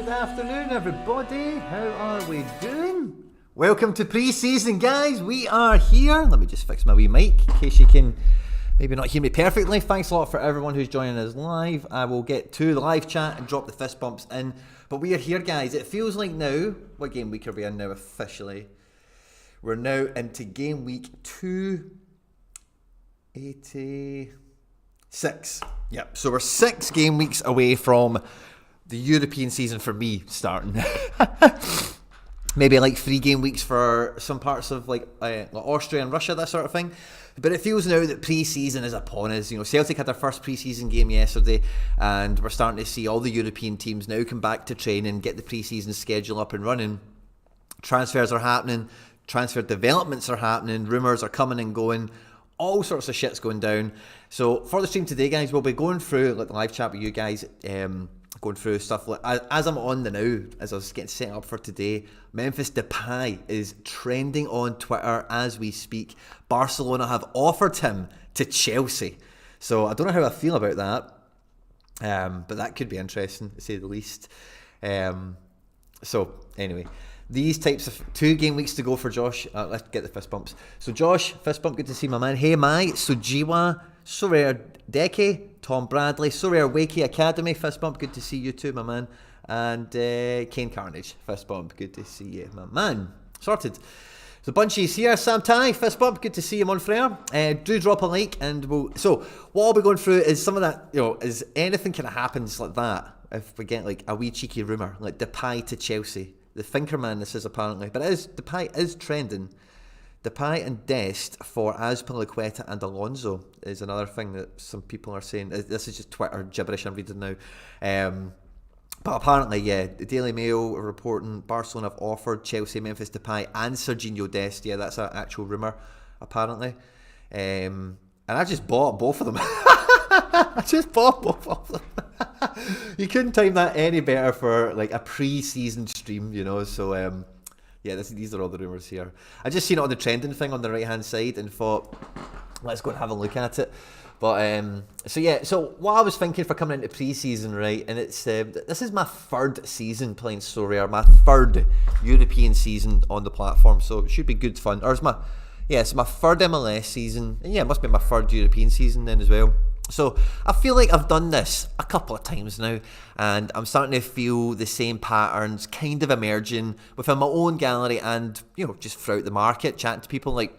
Good afternoon, everybody. How are we doing? Welcome to pre-season, guys. We are here. Let me just fix my wee mic in case you can maybe not hear me perfectly. Thanks a lot for everyone who's joining us live. I will get to the live chat and drop the fist bumps in. But we are here, guys. It feels like now, what game week are we in now officially? We're now into game week 286. Yep, so we're 6 game weeks away from the European season for me starting. Maybe like 3 game weeks for some parts of like Austria and Russia, that sort of thing. But it feels now that pre-season is upon us. You know, Celtic had their first pre-season game yesterday, and we're starting to see all the European teams now come back to training, get the pre-season schedule up and running. Transfers are happening, transfer developments are happening, rumours are coming and going, all sorts of shit's going down. So for the stream today, guys, we'll be going through like the live chat with you guys, going through stuff like, as I'm on the now, as I was getting set up for today, Memphis Depay is trending on Twitter as we speak. Barcelona have offered him to Chelsea. So I don't know how I feel about that, but that could be interesting, to say the least. So anyway, these types of 2 game weeks to go for Josh. Let's get the fist bumps. So Josh, fist bump, good to see my man. Hey Mai, Sojiwa, Sorare Deke, Tom Bradley, Sorare Wakey Academy, fist bump, good to see you too, my man. And Kane Carnage, fist bump, good to see you, my man. Sorted. So Bunchies here, Sam Tai, fist bump, good to see you, Monfrere. Do drop a like, and we'll. So what I'll be going through is some of that. You know, is anything kind of happens like that? If we get like a wee cheeky rumour, like Depay to Chelsea, the Finkerman this is apparently, but Depay is trending. Depay and Dest for Azpilicueta and Alonso is another thing that some people are saying. This is just Twitter gibberish I'm reading now. But apparently, yeah, the Daily Mail are reporting Barcelona have offered Chelsea, Memphis Depay and Serginho Dest. Yeah, that's an actual rumour, apparently. And I just bought both of them. I just bought both of them. You couldn't time that any better for like a pre-season stream, you know, so yeah, these are all the rumours here. I just seen it on the trending thing on the right hand side and thought, let's go and have a look at it. But so yeah, so what I was thinking for coming into pre-season, right, and it's this is my 3rd season playing Sorare, my 3rd European season on the platform, so it should be good fun. Or it's my 3rd MLS season, and yeah, it must be my 3rd European season then as well. So I feel like I've done this a couple of times now, and I'm starting to feel the same patterns kind of emerging within my own gallery and, you know, just throughout the market, chatting to people. Like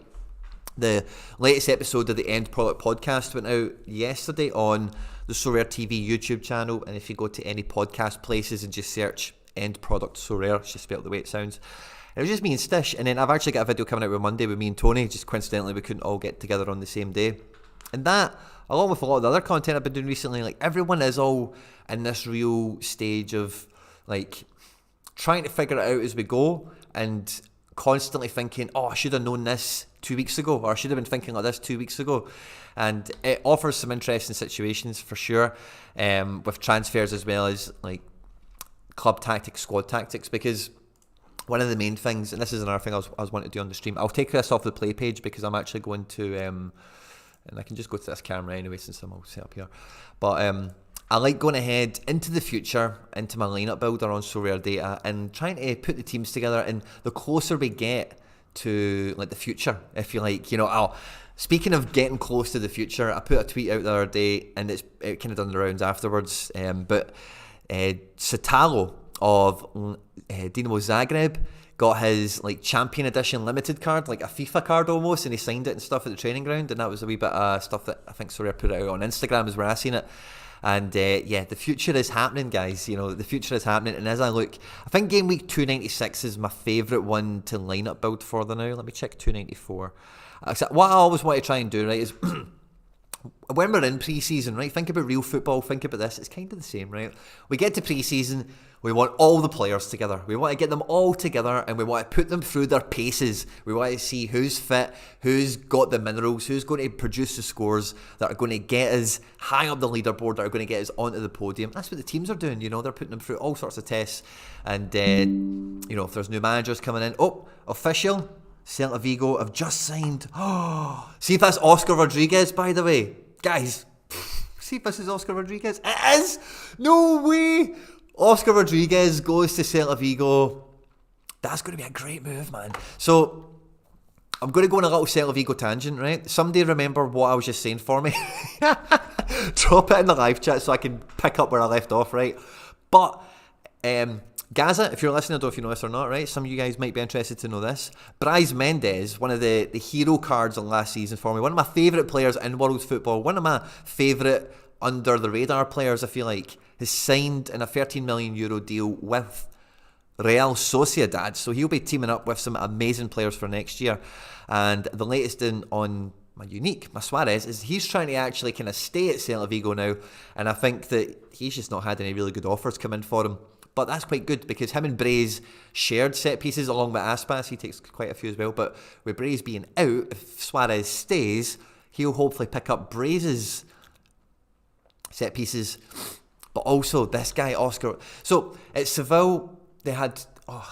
the latest episode of the End Product podcast went out yesterday on the Sorare TV YouTube channel, and if you go to any podcast places and just search End Product Sorare, it's just spelled the way it sounds. It was just me and Stish, and then I've actually got a video coming out on Monday with me and Tony. Just coincidentally, we couldn't all get together on the same day. And that, along with a lot of the other content I've been doing recently, like everyone is all in this real stage of like trying to figure it out as we go and constantly thinking, oh, I should have known this 2 weeks ago, or I should have been thinking like this 2 weeks ago. And it offers some interesting situations for sure, with transfers as well as like club tactics, squad tactics, because one of the main things, and this is another thing I was wanting to do on the stream, I'll take this off the play page because I'm actually going to, and I can just go to this camera anyway since I'm all set up here, but I like going ahead into the future, into my lineup builder on Sorare data and trying to put the teams together, and the closer we get to like the future, if you like, you know, speaking of getting close to the future, I put a tweet out the other day and it kind of done the rounds afterwards, but Satalo of Dinamo Zagreb. Got his like champion edition limited card, like a FIFA card almost, and he signed it and stuff at the training ground, and that was a wee bit of stuff that I think Sorare put out on Instagram is where I seen it. And yeah, the future is happening, guys. You know, the future is happening. And as I look, I think game week 296 is my favourite one to line up build for the now. Let me check 294. What I always want to try and do, right, is when we're in pre-season, right, think about real football, think about this, it's kind of the same, right? We get to pre-season, we want all the players together. We want to get them all together and we want to put them through their paces. We want to see who's fit, who's got the minerals, who's going to produce the scores that are going to get us high up the leaderboard, that are going to get us onto the podium. That's what the teams are doing, you know, they're putting them through all sorts of tests. And, you know, if there's new managers coming in, official, Celta Vigo have just signed. Oh, see if that's Oscar Rodriguez, by the way. Guys, see if this is Oscar Rodriguez. It is! No way! Oscar Rodriguez goes to Celta Vigo. That's going to be a great move, man. So, I'm going to go on a little Celta Vigo tangent, right? Somebody remember what I was just saying for me? Drop it in the live chat so I can pick up where I left off, right? But, Gaza, if you're listening, I don't know if you know this or not, right? Some of you guys might be interested to know this. Brais Mendes, one of the hero cards on last season for me, one of my favourite players in world football, one of my favourite under-the-radar players, I feel like, has signed in a €13 million deal with Real Sociedad. So he'll be teaming up with some amazing players for next year. And the latest on my Suarez, is he's trying to actually kind of stay at Celta Vigo now. And I think that he's just not had any really good offers come in for him. But that's quite good because him and Brais shared set pieces along with Aspas. He takes quite a few as well. But with Brais being out, if Suarez stays, he'll hopefully pick up Brais's set pieces. But also this guy, Oscar. So at Seville, they had... there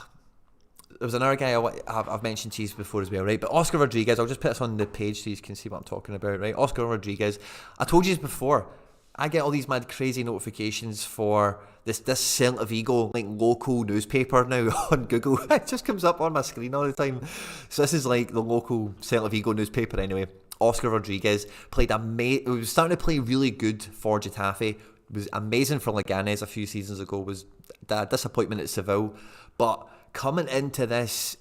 was another guy I've mentioned to you before as well, right? But Oscar Rodriguez, I'll just put this on the page so you can see what I'm talking about, right? Oscar Rodriguez. I told you this before. I get all these mad crazy notifications for this Celta Vigo like local newspaper now on Google. It just comes up on my screen all the time. So this is like the local Celta Vigo newspaper anyway. Oscar Rodriguez played it was starting to play really good for Getafe. Was amazing for Leganes a few seasons ago. Was a disappointment at Seville, but coming into this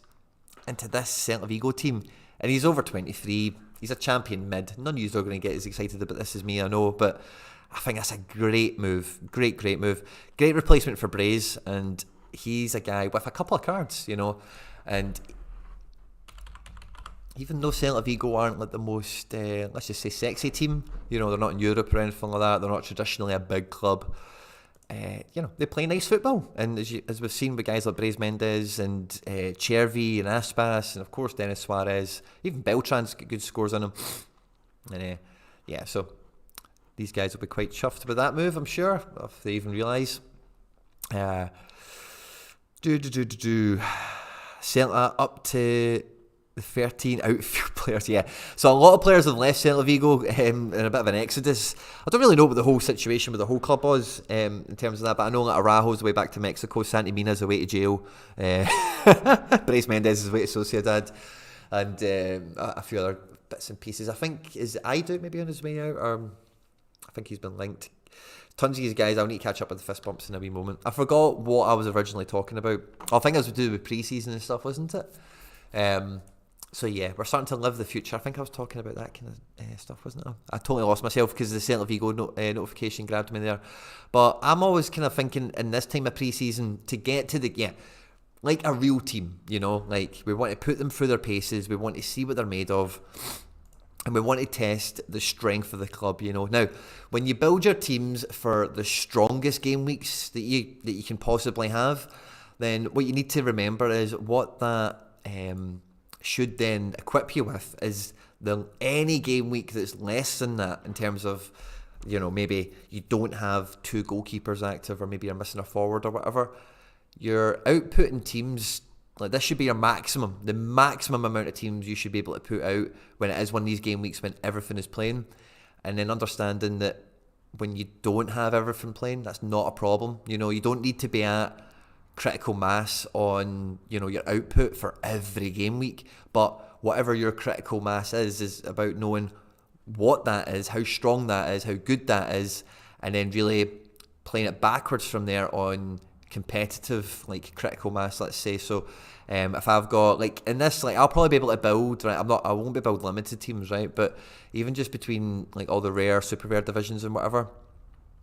Celta Vigo team, and he's over 23. He's a champion mid. None of you are going to get as excited about this as me, I know, but I think that's a great move. Great move. Great replacement for Brais, and he's a guy with a couple of cards, you know. And even though Celta Vigo aren't like the most, let's just say, sexy team, you know, they're not in Europe or anything like that, they're not traditionally a big club, you know, they play nice football. And as we've seen with guys like Brais Mendes and Chervi and Aspas, and of course Denis Suarez, even Beltran's got good scores on him. And yeah, so these guys will be quite chuffed with that move, I'm sure, if they even realise. Celta up to the 13 outfield players, yeah. So a lot of players have left Celta Vigo in a bit of an exodus. I don't really know what the whole situation with the whole club was in terms of that, but I know that Araujo's way back to Mexico, Santi Mina's away to jail, Brais Mendes is away to Sociedad, and a few other bits and pieces. I think, is Aidu maybe on his way out, or I think he's been linked. Tons of these guys, I'll need to catch up with the fist bumps in a wee moment. I forgot what I was originally talking about. I think it was to do with pre-season and stuff, wasn't it? So yeah, we're starting to live the future. I think I was talking about that kind of stuff, wasn't it? I totally lost myself because the Celta Vigo notification grabbed me there. But I'm always kind of thinking in this time of pre-season to get to like a real team, you know? Like we want to put them through their paces, we want to see what they're made of, and we want to test the strength of the club, you know. Now, when you build your teams for the strongest game weeks that you can possibly have, then what you need to remember is what that should then equip you with is any game week that's less than that in terms of, you know, maybe you don't have two goalkeepers active or maybe you're missing a forward or whatever. Your output in teams, like this should be your maximum. The maximum amount of teams you should be able to put out when it is one of these game weeks when everything is playing. And then understanding that when you don't have everything playing, that's not a problem. You know, you don't need to be at critical mass on, you know, your output for every game week, but whatever your critical mass is about knowing what that is, how strong that is, how good that is, and then really playing it backwards from there on competitive, like critical mass, let's say. So if I've got like in this, like I'll probably be able to build, right? I won't be build limited teams, right? But even just between like all the rare, super rare divisions and whatever,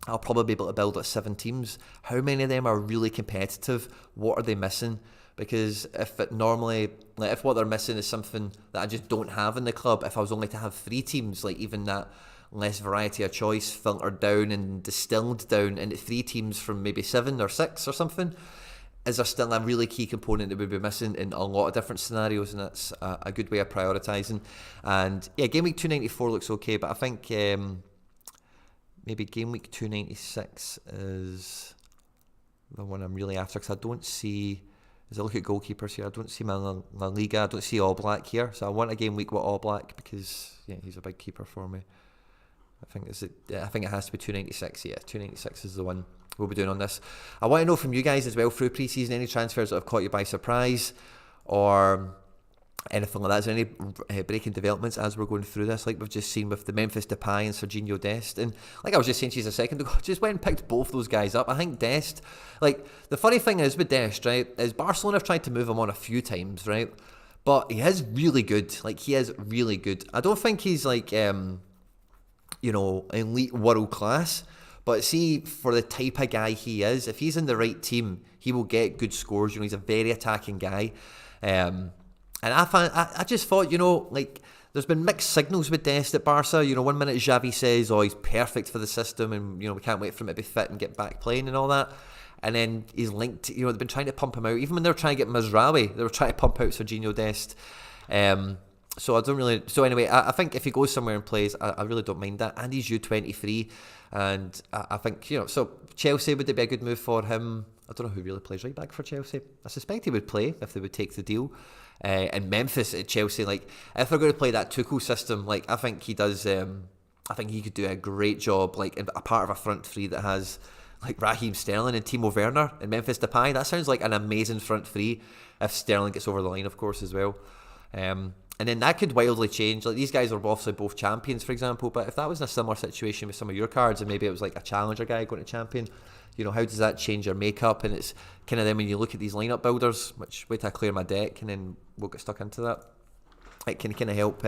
I'll probably be able to build like 7 teams. How many of them are really competitive? What are they missing? Because if what they're missing is something that I just don't have in the club, if I was only to have 3 teams, like even that less variety of choice filtered down and distilled down into 3 teams from maybe 7 or 6 or something, is there still a really key component that we'd be missing in a lot of different scenarios, and that's a good way of prioritising. And yeah, game week 294 looks okay, but I think maybe game week 296 is the one I'm really after, because I don't see, as I look at goalkeepers here, I don't see my La Liga, I don't see All Black here, so I want a game week with All Black because yeah, he's a big keeper for me. I think it has to be 296. Yeah, 296 is the one we'll be doing on this. I want to know from you guys as well through pre-season, any transfers that have caught you by surprise or anything like that. Is there any breaking developments as we're going through this, like we've just seen with the Memphis Depay and Serginho Dest? And like I was just saying to you a second ago, just went and picked both those guys up. I think Dest, like the funny thing is with Dest, right, is Barcelona have tried to move him on a few times, right? But he is really good. Like he is really good. I don't think he's like elite world class, but see, for the type of guy he is, if he's in the right team, he will get good scores. He's a very attacking guy. And I just thought, like there's been mixed signals with Dest at Barca. 1 minute Xavi says, oh, he's perfect for the system and, we can't wait for him to be fit and get back playing and all that. And then he's linked, they've been trying to pump him out. Even when they were trying to get Mazraoui, they were trying to pump out Serginho Dest. So anyway, I think if he goes somewhere and plays, I really don't mind that. And he's U23, and I think, so Chelsea, would it be a good move for him? I don't know who really plays right back for Chelsea. I suspect he would play if they would take the deal. And Memphis at Chelsea, like, if they're going to play that Tuchel system, like, I think he does, I think he could do a great job, like, in a part of a front three that has, like, Raheem Sterling and Timo Werner and Memphis Depay. That sounds like an amazing front three, if Sterling gets over the line, of course, as well. And then that could wildly change. Like, these guys are obviously both champions, for example, but if that was in a similar situation with some of your cards and maybe it was like a challenger guy going to champion, how does that change your makeup? And it's kind of then when you look at these lineup builders, which wait till I clear my deck and then we'll get stuck into that, it can kind of help.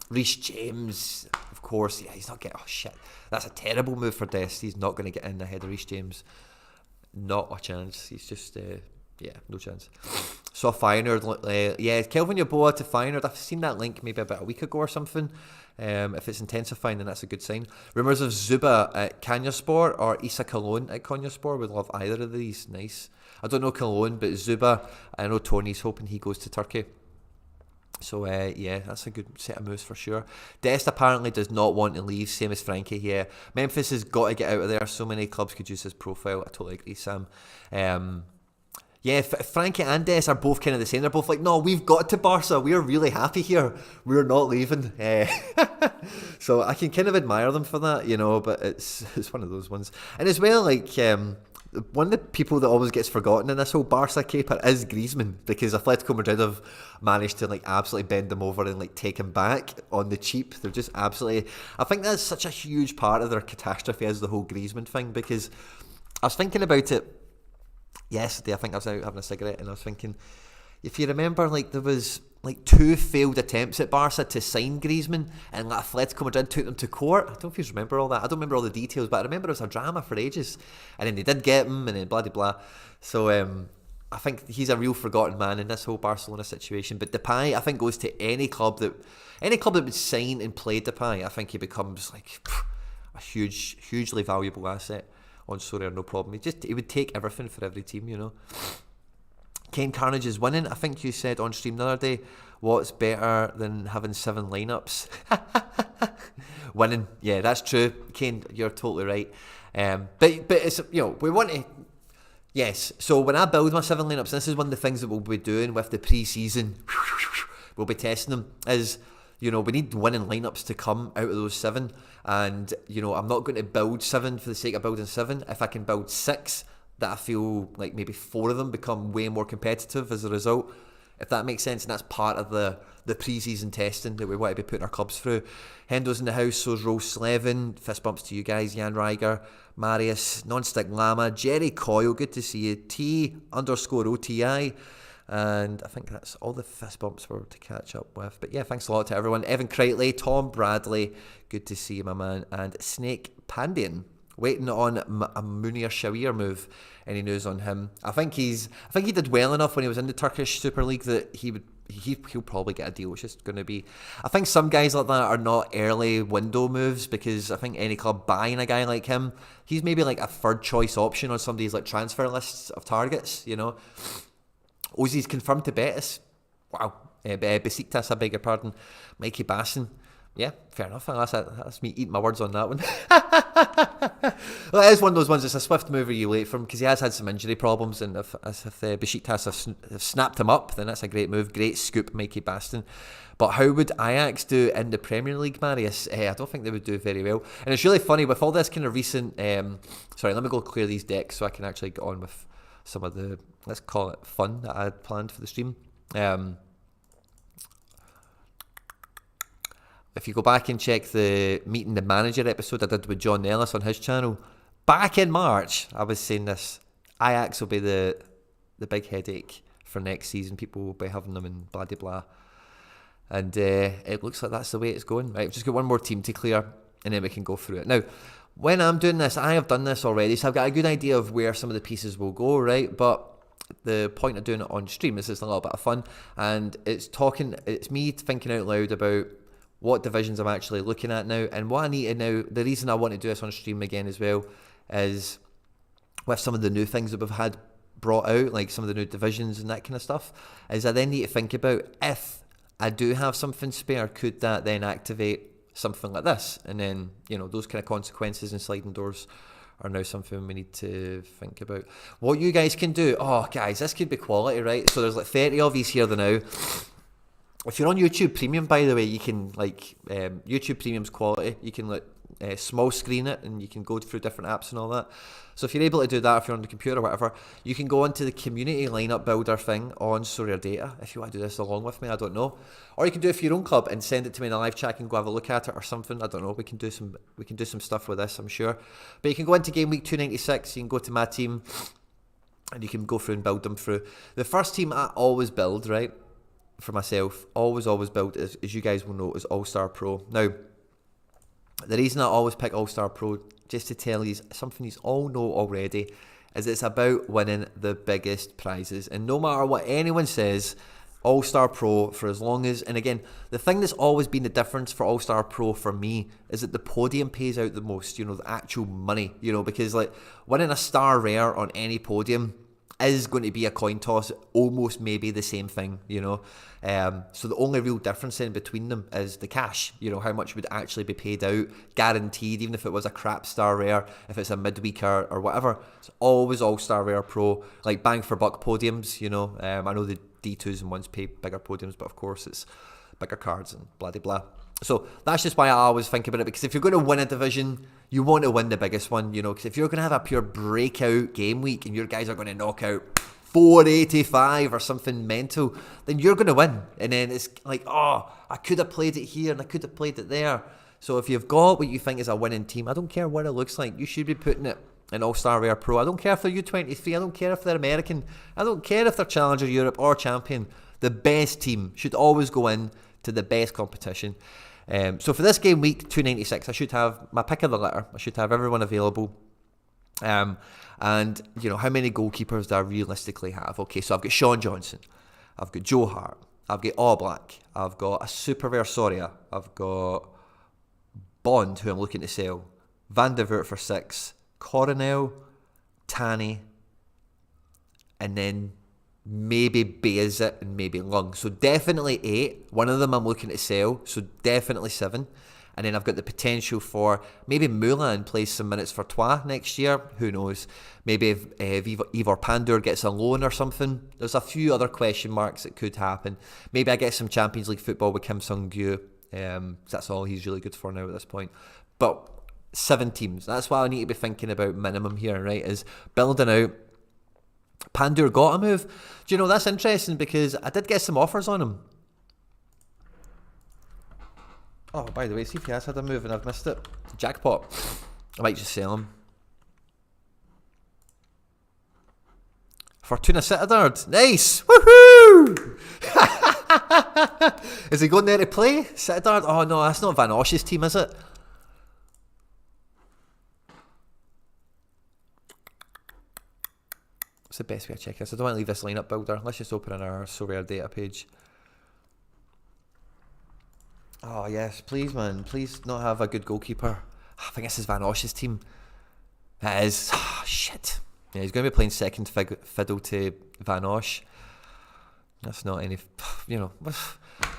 Reece James, of course, yeah, he's not getting, oh shit, that's a terrible move for Dest. He's not going to get in ahead of Reece James. Not a chance. He's just, no chance. Saw Feyenoord, Kelvin Yeboah to Feyenoord. I've seen that link maybe about a week ago or something. If it's intensifying, then that's a good sign. Rumours of Zuba at Konyaspor or Issa Cologne at Konyaspor. Would love either of these. Nice. I don't know Cologne, but Zuba, I know Tony's hoping he goes to Turkey. So, that's a good set of moves for sure. Dest apparently does not want to leave, same as Frankie here. Memphis has got to get out of there. So many clubs could use his profile. I totally agree, Sam. Frankie and Dest are both kind of the same. They're both like, no, we've got to Barca. We're really happy here. We're not leaving. So I can kind of admire them for that, but it's one of those ones. And as well, like, one of the people that always gets forgotten in this whole Barca caper is Griezmann, because Atletico Madrid have managed to like absolutely bend them over and like take him back on the cheap. They're just absolutely, I think that's such a huge part of their catastrophe is the whole Griezmann thing, because I was thinking about it yesterday. I think I was out having a cigarette and I was thinking, if you remember, like there was like 2 failed attempts at Barca to sign Griezmann, and like Atletico Madrid took them to court. I don't know if you remember all that. I don't remember all the details, but I remember it was a drama for ages, and then they did get him, and then blah blah blah. So I think he's a real forgotten man in this whole Barcelona situation. But Depay, I think, goes to any club that would sign and play Depay. I think he becomes like a hugely valuable asset on Sorare, no problem. He would take everything for every team, Kane Carnage is winning. I think you said on stream the other day, what's better than having 7 lineups? Winning. Yeah, that's true. Kane, you're totally right. But it's, we want to, yes. So when I build my 7 lineups, this is one of the things that we'll be doing with the pre-season. We'll be testing them is, we need winning lineups to come out of those 7. And, I'm not going to build 7 for the sake of building 7. If I can build 6, that I feel like maybe 4 of them become way more competitive as a result, if that makes sense, and that's part of the pre-season testing that we want to be putting our clubs through. Hendo's in the house, so's Rose Slevin. Fist bumps to you guys, Jan Ryger, Marius, Nonstick Llama, Jerry Coyle, good to see you, T_OTI, and I think that's all the fist bumps we're to catch up with. But yeah, thanks a lot to everyone. Evan Crightley, Tom Bradley, good to see you, my man, and Snake Pandian. Waiting on a Munir Shawir move. Any news on him? I think he did well enough when he was in the Turkish Super League that he'll probably get a deal. It's just going to be, I think some guys like that are not early window moves, because I think any club buying a guy like him, he's maybe like a third choice option on somebody's like transfer lists of targets, you know. Ozzy's confirmed to Betis. Wow. Besiktas, I beg your pardon. Mikey Basson. Yeah, fair enough. That's me eating my words on that one. Well, it is one of those ones, it's a swift move you late from, because he has had some injury problems, and if Besiktas have snapped him up, then that's a great move. Great scoop, Mikey Baston. But how would Ajax do in the Premier League, Marius? I don't think they would do very well. And it's really funny, with all this kind of recent... sorry, let me go clear these decks so I can actually get on with some of the, let's call it, fun that I had planned for the stream. If you go back and check the Meeting the Manager episode I did with John Ellis on his channel, back in March, I was saying this: Ajax will be the big headache for next season. People will be having them and blah de blah. And it looks like that's the way it's going. Right, we've just got one more team to clear, and then we can go through it. Now, when I'm doing this, I have done this already, so I've got a good idea of where some of the pieces will go, right? But the point of doing it on stream is just a little bit of fun, and it's me thinking out loud about what divisions I'm actually looking at now, and what I need to now. The reason I want to do this on stream again as well is with some of the new things that we've had brought out, like some of the new divisions and that kind of stuff, is I then need to think about, if I do have something spare, could that then activate something like this? And then, you know, those kind of consequences and sliding doors are now something we need to think about. What you guys can do, guys, this could be quality, right? So there's like 30 of these here now. If you're on YouTube Premium, by the way, you can, YouTube Premium's quality. You can small screen it, and you can go through different apps and all that. So if you're able to do that, if you're on the computer or whatever, you can go into the community lineup builder thing on Sorare Data. If you want to do this along with me, I don't know. Or you can do it for your own club and send it to me in a live chat and go have a look at it or something. I don't know. We can do some stuff with this, I'm sure. But you can go into game week 296. You can go to my team, and you can go through and build them through. The first team I always build, right, for myself, always build, as you guys will know, is All-Star Pro. Now, the reason I always pick All-Star Pro, just to tell you something you all know already, is it's about winning the biggest prizes. And no matter what anyone says, All-Star Pro, for as long as... And again, the thing that's always been the difference for All-Star Pro for me is that the podium pays out the most, you know, the actual money, you know, because like winning a star rare on any podium is going to be a coin toss, almost maybe the same thing, you know. So the only real difference in between them is the cash, you know, how much would actually be paid out, guaranteed, even if it was a crap star rare, if it's a midweek or whatever. It's always All-Star Rare Pro, like bang for buck podiums, you know. I know the D2s and 1s pay bigger podiums, but of course it's bigger cards and blah de blah. So that's just why I always think about it, because if you're going to win a division, you want to win the biggest one, you know, because if you're going to have a pure breakout game week and your guys are going to knock out 485 or something mental, then you're going to win. And then it's like, I could have played it here and I could have played it there. So if you've got what you think is a winning team, I don't care what it looks like, you should be putting it in All-Star Rare Pro. I don't care if they're U23, I don't care if they're American, I don't care if they're Challenger Europe or Champion. The best team should always go in to the best competition. So for this game week 296, I should have my pick of the litter. I should have everyone available. And, you know, how many goalkeepers do I realistically have? Okay, so I've got Sean Johnson, I've got Joe Hart, I've got Oblak, I've got a super rare Soria, I've got Bond, who I'm looking to sell, Van der Voort for 6, Coronel, Tanny, and then maybe Bayezid and maybe Lung. So definitely 8. One of them I'm looking to sell, so definitely 7. And then I've got the potential for maybe Mulan plays some minutes for Troyes next year. Who knows? Maybe if Ivor Pandur gets a loan or something. There's a few other question marks that could happen. Maybe I get some Champions League football with Kim Sung-gyu. That's all he's really good for now at this point. But 7 teams. That's what I need to be thinking about minimum here, right? Is building out Pandur got a move. Do you know, that's interesting because I did get some offers on him. Oh, by the way, see if he has had a move and I've missed it. Jackpot. I might just sell him. Fortuna Sittard. Nice! Woohoo! Is he going there to play? Sittard? Oh no, that's not Van Osh's team, is it? What's the best way to check this? I don't want to leave this lineup builder. Let's just open in our Sorare data page. Oh yes, please man, please not have a good goalkeeper. I think this is Van Osh's team. That is. Oh, shit. Yeah, he's going to be playing second fiddle to Van Osh. That's not any, you know,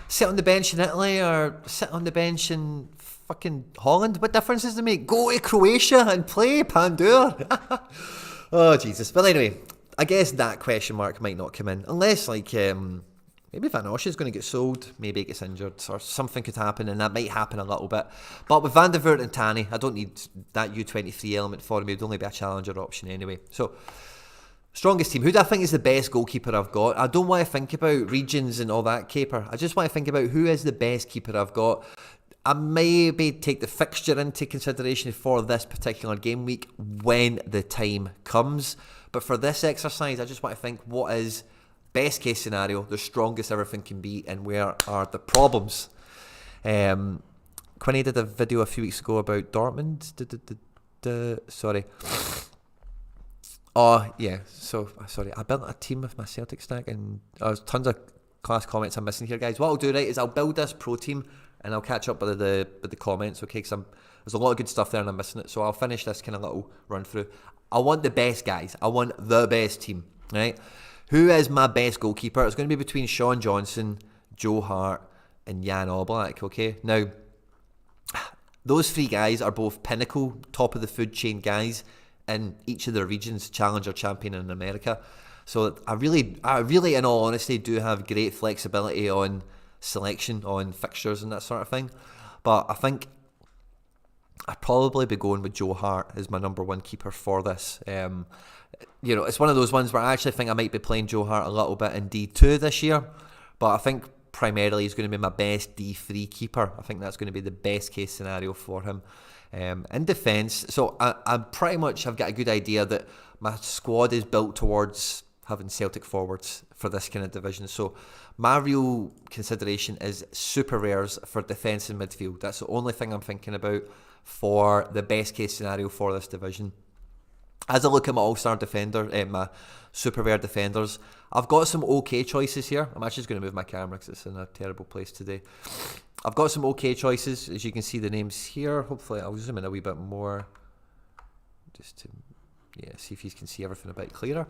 sit on the bench in Italy or sit on the bench in fucking Holland. What difference does it make? Go to Croatia and play, Pandur. Oh, Jesus. But anyway, I guess that question mark might not come in. Unless, like, maybe Van Osh is going to get sold. Maybe he gets injured or something could happen, and that might happen a little bit. But with Van der Voort and Tani, I don't need that U23 element for him. It would only be a challenger option anyway. So, strongest team. Who do I think is the best goalkeeper I've got? I don't want to think about regions and all that caper. I just want to think about who is the best keeper I've got. I maybe take the fixture into consideration for this particular game week when the time comes. But for this exercise, I just want to think what is best case scenario, the strongest everything can be, and where are the problems. Quinny did a video a few weeks ago about Dortmund. Sorry. Oh, yeah. So, sorry. I built a team with my Celtic stack, and there's tons of class comments I'm missing here, guys. What I'll do, right, is I'll build this pro team, and I'll catch up with the comments, okay? Because there's a lot of good stuff there, and I'm missing it. So I'll finish this kind of little run through. I want the best guys. I want the best team, right? Who is my best goalkeeper? It's going to be between Sean Johnson, Joe Hart, and Jan Oblak, okay? Now, those three guys are both pinnacle, top of the food chain guys in each of their regions, challenger, champion in America. So I really, in all honesty, do have great flexibility on selection, on fixtures and that sort of thing. But I think I'd probably be going with Joe Hart as my number one keeper for this. You know, it's one of those ones where I actually think I might be playing Joe Hart a little bit in D2 this year. But I think primarily he's going to be my best D3 keeper. I think that's going to be the best case scenario for him. In defence, so I've got a good idea that my squad is built towards having Celtic forwards for this kind of division. So my real consideration is super rares for defence and midfield. That's the only thing I'm thinking about for the best case scenario for this division. As I look at my all-star defender, my super rare defenders, I've got some okay choices here. I'm actually just going to move my camera because it's in a terrible place today. I've got some okay choices, as you can see the names here. Hopefully I'll zoom in a wee bit more just to see if you can see everything a bit clearer.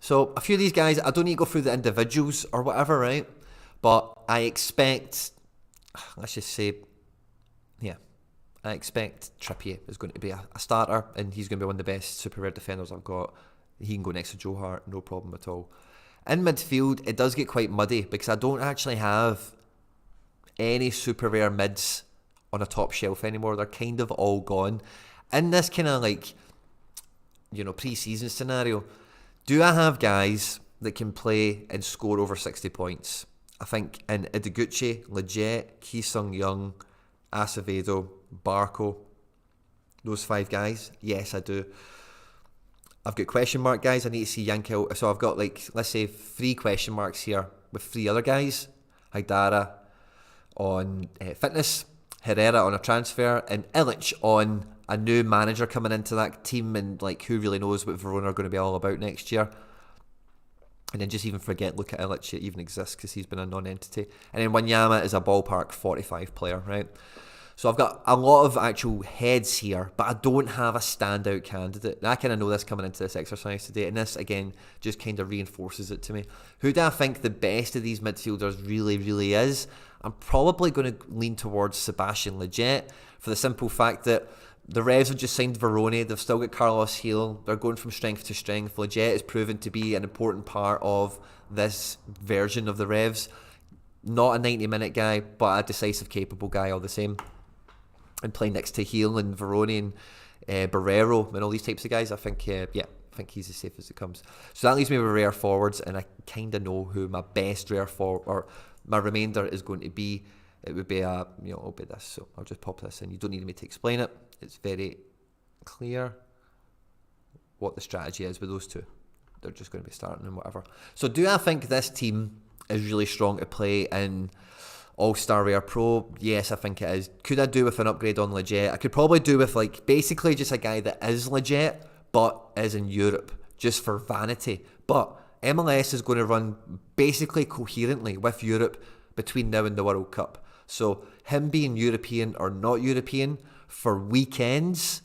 So a few of these guys, I don't need to go through the individuals or whatever, right? But I expect, let's just say, I expect Trippier is going to be a starter, and he's going to be one of the best super rare defenders I've got. He can go next to Joe Hart, no problem at all. In midfield, it does get quite muddy because I don't actually have any super rare mids on a top shelf anymore. They're kind of all gone. In this kind of like, you know, pre-season scenario, do I have guys that can play and score over 60 points? I think in Ideguchi, Leggett, Ki-Sung Young, Acevedo, Barco, those five guys, yes I do. I've got question mark guys I need to see Yankel. So I've got, like, let's say 3 question marks here with 3 other guys. Haidara on fitness, Herrera on a transfer, and Illich on a new manager coming into that team, and like who really knows what Verona are going to be all about next year. And then just even look at Illich, it even exists because he's been a non-entity. And then Wanyama is a ballpark 45 player, right? So I've got a lot of actual heads here, but I don't have a standout candidate. And I kind of know this coming into this exercise today, and this, again, just kind of reinforces it to me. Who do I think the best of these midfielders really, really is? I'm probably going to lean towards Sebastian Leggett for the simple fact that the Revs have just signed Verone. They've still got Carlos Heel. They're going from strength to strength. Leggett is proven to be an important part of this version of the Revs. Not a 90-minute guy, but a decisive, capable guy all the same. And playing next to Heel and Verone and Barrero and all these types of guys, I think, I think he's as safe as it comes. So that leaves me with rare forwards, and I kind of know who my best rare forward, or my remainder is going to be. It would be it'll be this. So I'll just pop this in. You don't need me to explain it. It's very clear what the strategy is with those two. They're just going to be starting and whatever. So do I think this team is really strong to play in All-Star Rare Pro? Yes, I think it is. Could I do with an upgrade on legit? I could probably do with like basically just a guy that is legit but is in Europe just for vanity. But MLS is going to run basically coherently with Europe between now and the World Cup. So him being European or not European for weekends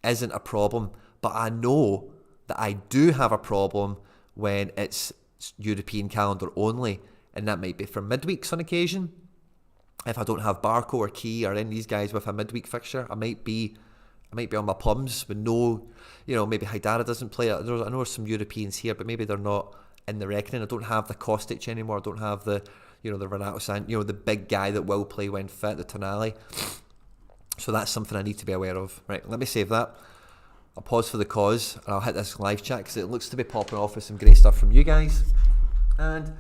isn't a problem. But I know that I do have a problem when it's European calendar only, and that might be for midweeks on occasion. If I don't have Barco or Key or any of these guys with a midweek fixture, I might be on my plums with no, maybe Haidara doesn't play. I know there's some Europeans here, but maybe they're not in the reckoning. I don't have the Kostic anymore. I don't have the, the Renato San, the big guy that will play when fit, the Tonali. So that's something I need to be aware of. Right, let me save that. I'll pause for the cause, and I'll hit this live chat because it looks to be popping off with some great stuff from you guys. And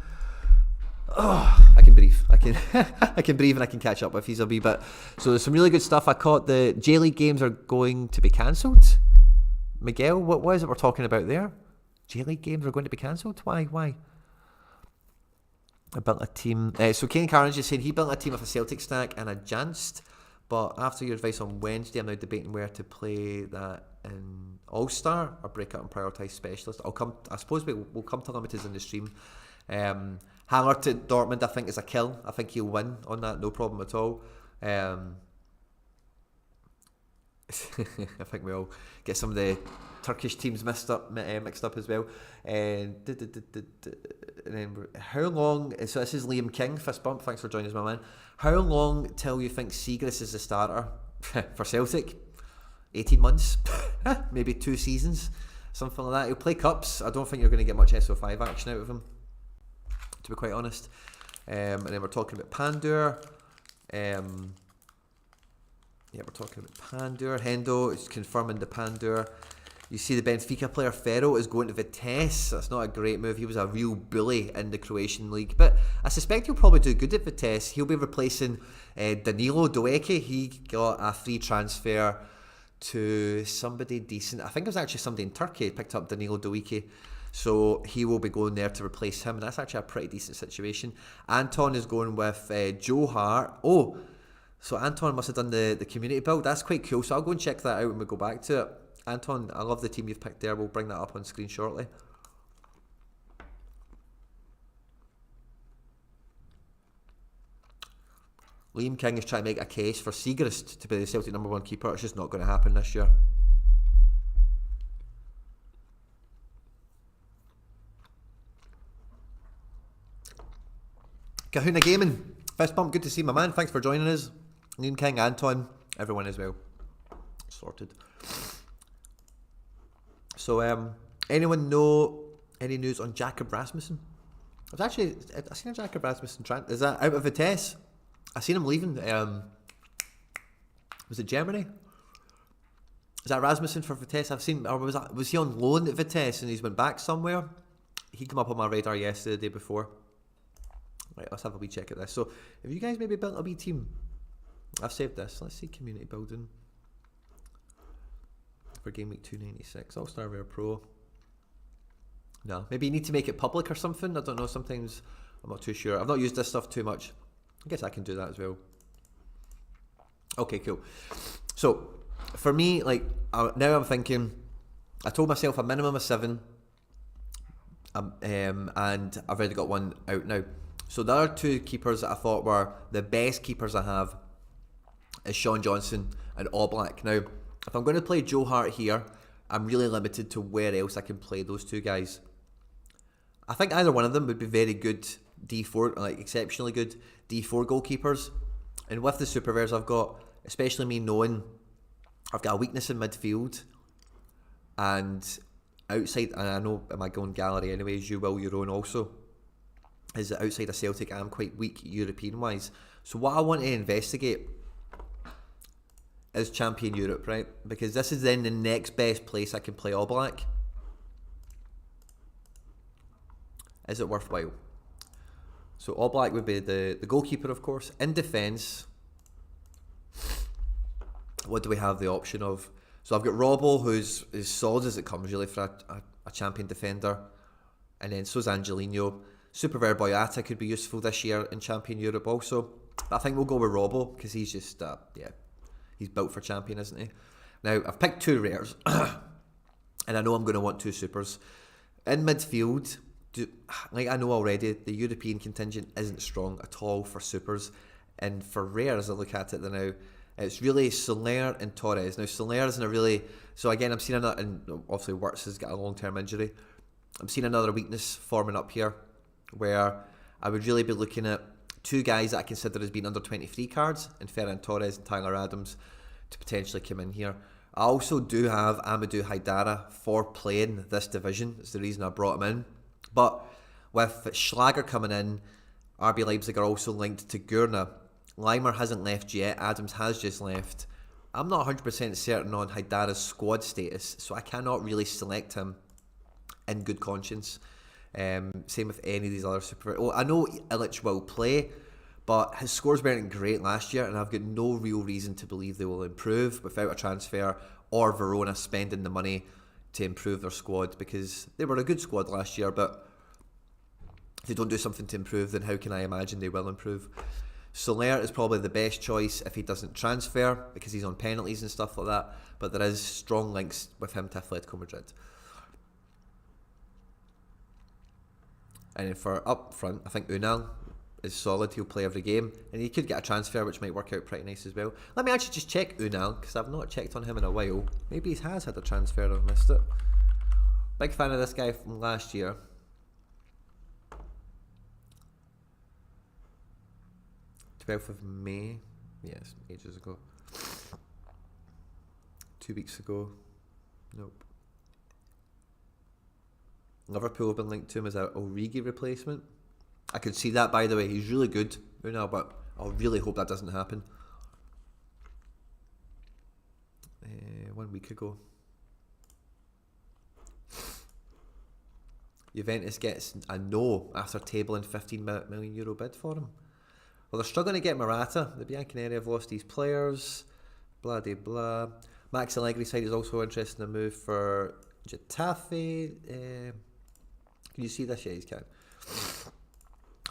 I can breathe. I can breathe, and I can catch up with these a wee bit. So there's some really good stuff. I caught the J-League games are going to be cancelled. Miguel, what was it we're talking about there? J-League games are going to be cancelled? Why? I built a team. So Kenny Carnage is saying he built a team with a Celtic stack and a Janst. But after your advice on Wednesday, I'm now debating where to play that in All-Star or break out and prioritise specialist. I suppose we'll come to limiteds in the stream. Hanger to Dortmund, I think, is a kill. I think he'll win on that, no problem at all. I think we all get some of the Turkish teams mixed up as well. And then how long? So this is Liam King, fist bump. Thanks for joining us, my man. How long till you think Siegrist is the starter for Celtic? 18 months, maybe 2 seasons, something like that. He'll play cups. I don't think you're going to get much SO5 action out of him, to be quite honest. And then we're talking about Pandur. We're talking about Pandur. Hendo is confirming the Pandur. You see the Benfica player Ferro is going to Vitesse. That's not a great move. He was a real bully in the Croatian league. But I suspect he'll probably do good at Vitesse. He'll be replacing Danilo Doeke. He got a free transfer to somebody decent. I think it was actually somebody in Turkey picked up Danilo Doeke. So he will be going there to replace him. And that's actually a pretty decent situation. Anton is going with Joe Hart. Oh, so Anton must have done the community build. That's quite cool. So I'll go and check that out when we go back to it. Anton, I love the team you've picked there. We'll bring that up on screen shortly. Liam King is trying to make a case for Siegrist to be the Celtic #1 keeper. It's just not going to happen this year. Kahuna Gaming, fist bump, good to see my man. Thanks for joining us. Liam King, Anton, everyone as well. Sorted. So, anyone know any news on Jacob Rasmussen? I've seen a Jacob Rasmussen. Is that out of Vitesse? I seen him leaving. Was it Germany? Is that Rasmussen for Vitesse? I've seen, or was he on loan at Vitesse and he's went back somewhere? He came up on my radar yesterday, the day before. Right, let's have a wee check at this. So, have you guys maybe built a wee team? I've saved this. Let's see community building. For game week 296, All-Star Rare Pro. No, maybe you need to make it public or something. I don't know, sometimes I'm not too sure. I've not used this stuff too much. I guess I can do that as well. Okay, cool. So, for me, now I'm thinking, I told myself a minimum of 7, and I've already got one out now. So the other 2 keepers that I thought were the best keepers I have is Sean Johnson and Oblak. Now, if I'm going to play Joe Hart here, I'm really limited to where else I can play those 2 guys. I think either one of them would be very good D4, exceptionally good D4 goalkeepers. And with the super rares I've got, especially me knowing I've got a weakness in midfield, and outside, and I know in my going gallery anyways, you will your own also, is that outside of Celtic I'm quite weak European wise. So what I want to investigate is Champion Europe, right? Because this is then the next best place I can play All Black. Is it worthwhile? So Oblak would be the goalkeeper, of course. In defence, what do we have the option of? So I've got Robbo, who's as solid as it comes really for a champion defender. And then so's Angelino. Super Rare Boyata could be useful this year in Champion Europe also. But I think we'll go with Robbo because he's just, he's built for champion, isn't he? Now, I've picked 2 rares. And I know I'm going to want 2 supers. In midfield, I know already, the European contingent isn't strong at all for supers. And for rare, as I look at it now, it's really Sorare and Torres. Now, Sorare isn't a really... So again, I'm seeing another... And obviously, Wirtz has got a long-term injury. I'm seeing another weakness forming up here, where I would really be looking at 2 guys that I consider as being under 23 cards, in Ferran Torres and Tyler Adams, to potentially come in here. I also do have Amadou Haidara for playing this division. It's the reason I brought him in. But with Schlager coming in, RB Leipzig are also linked to Gurna. Leimer hasn't left yet. Adams has just left. I'm not 100% certain on Haidara's squad status, so I cannot really select him in good conscience. Same with any of these other super... I know Illich will play, but his scores weren't great last year, and I've got no real reason to believe they will improve without a transfer or Verona spending the money to improve their squad, because they were a good squad last year, but if they don't do something to improve, then how can I imagine they will improve? Soler is probably the best choice if he doesn't transfer, because he's on penalties and stuff like that, but there is strong links with him to Atletico Madrid. And then for up front, I think Unal is solid. He'll play every game, and he could get a transfer, which might work out pretty nice as well. Let me actually just check Unal, because I've not checked on him in a while. Maybe he has had a transfer and I've missed it. Big fan of this guy from last year. of May. Yes, ages ago. 2 weeks ago. Nope. Liverpool have been linked to him as an Origi replacement. I could see that, by the way. He's really good, Unal, but I really hope that doesn't happen. 1 week ago. Juventus gets a no after tabling €15 million bid for him. Well, they're struggling to get Morata. The Bianconeri have lost these players. Blah de blah. Max Allegri's side is also interested in a move for Getafe. Can you see this? Yeah, you can.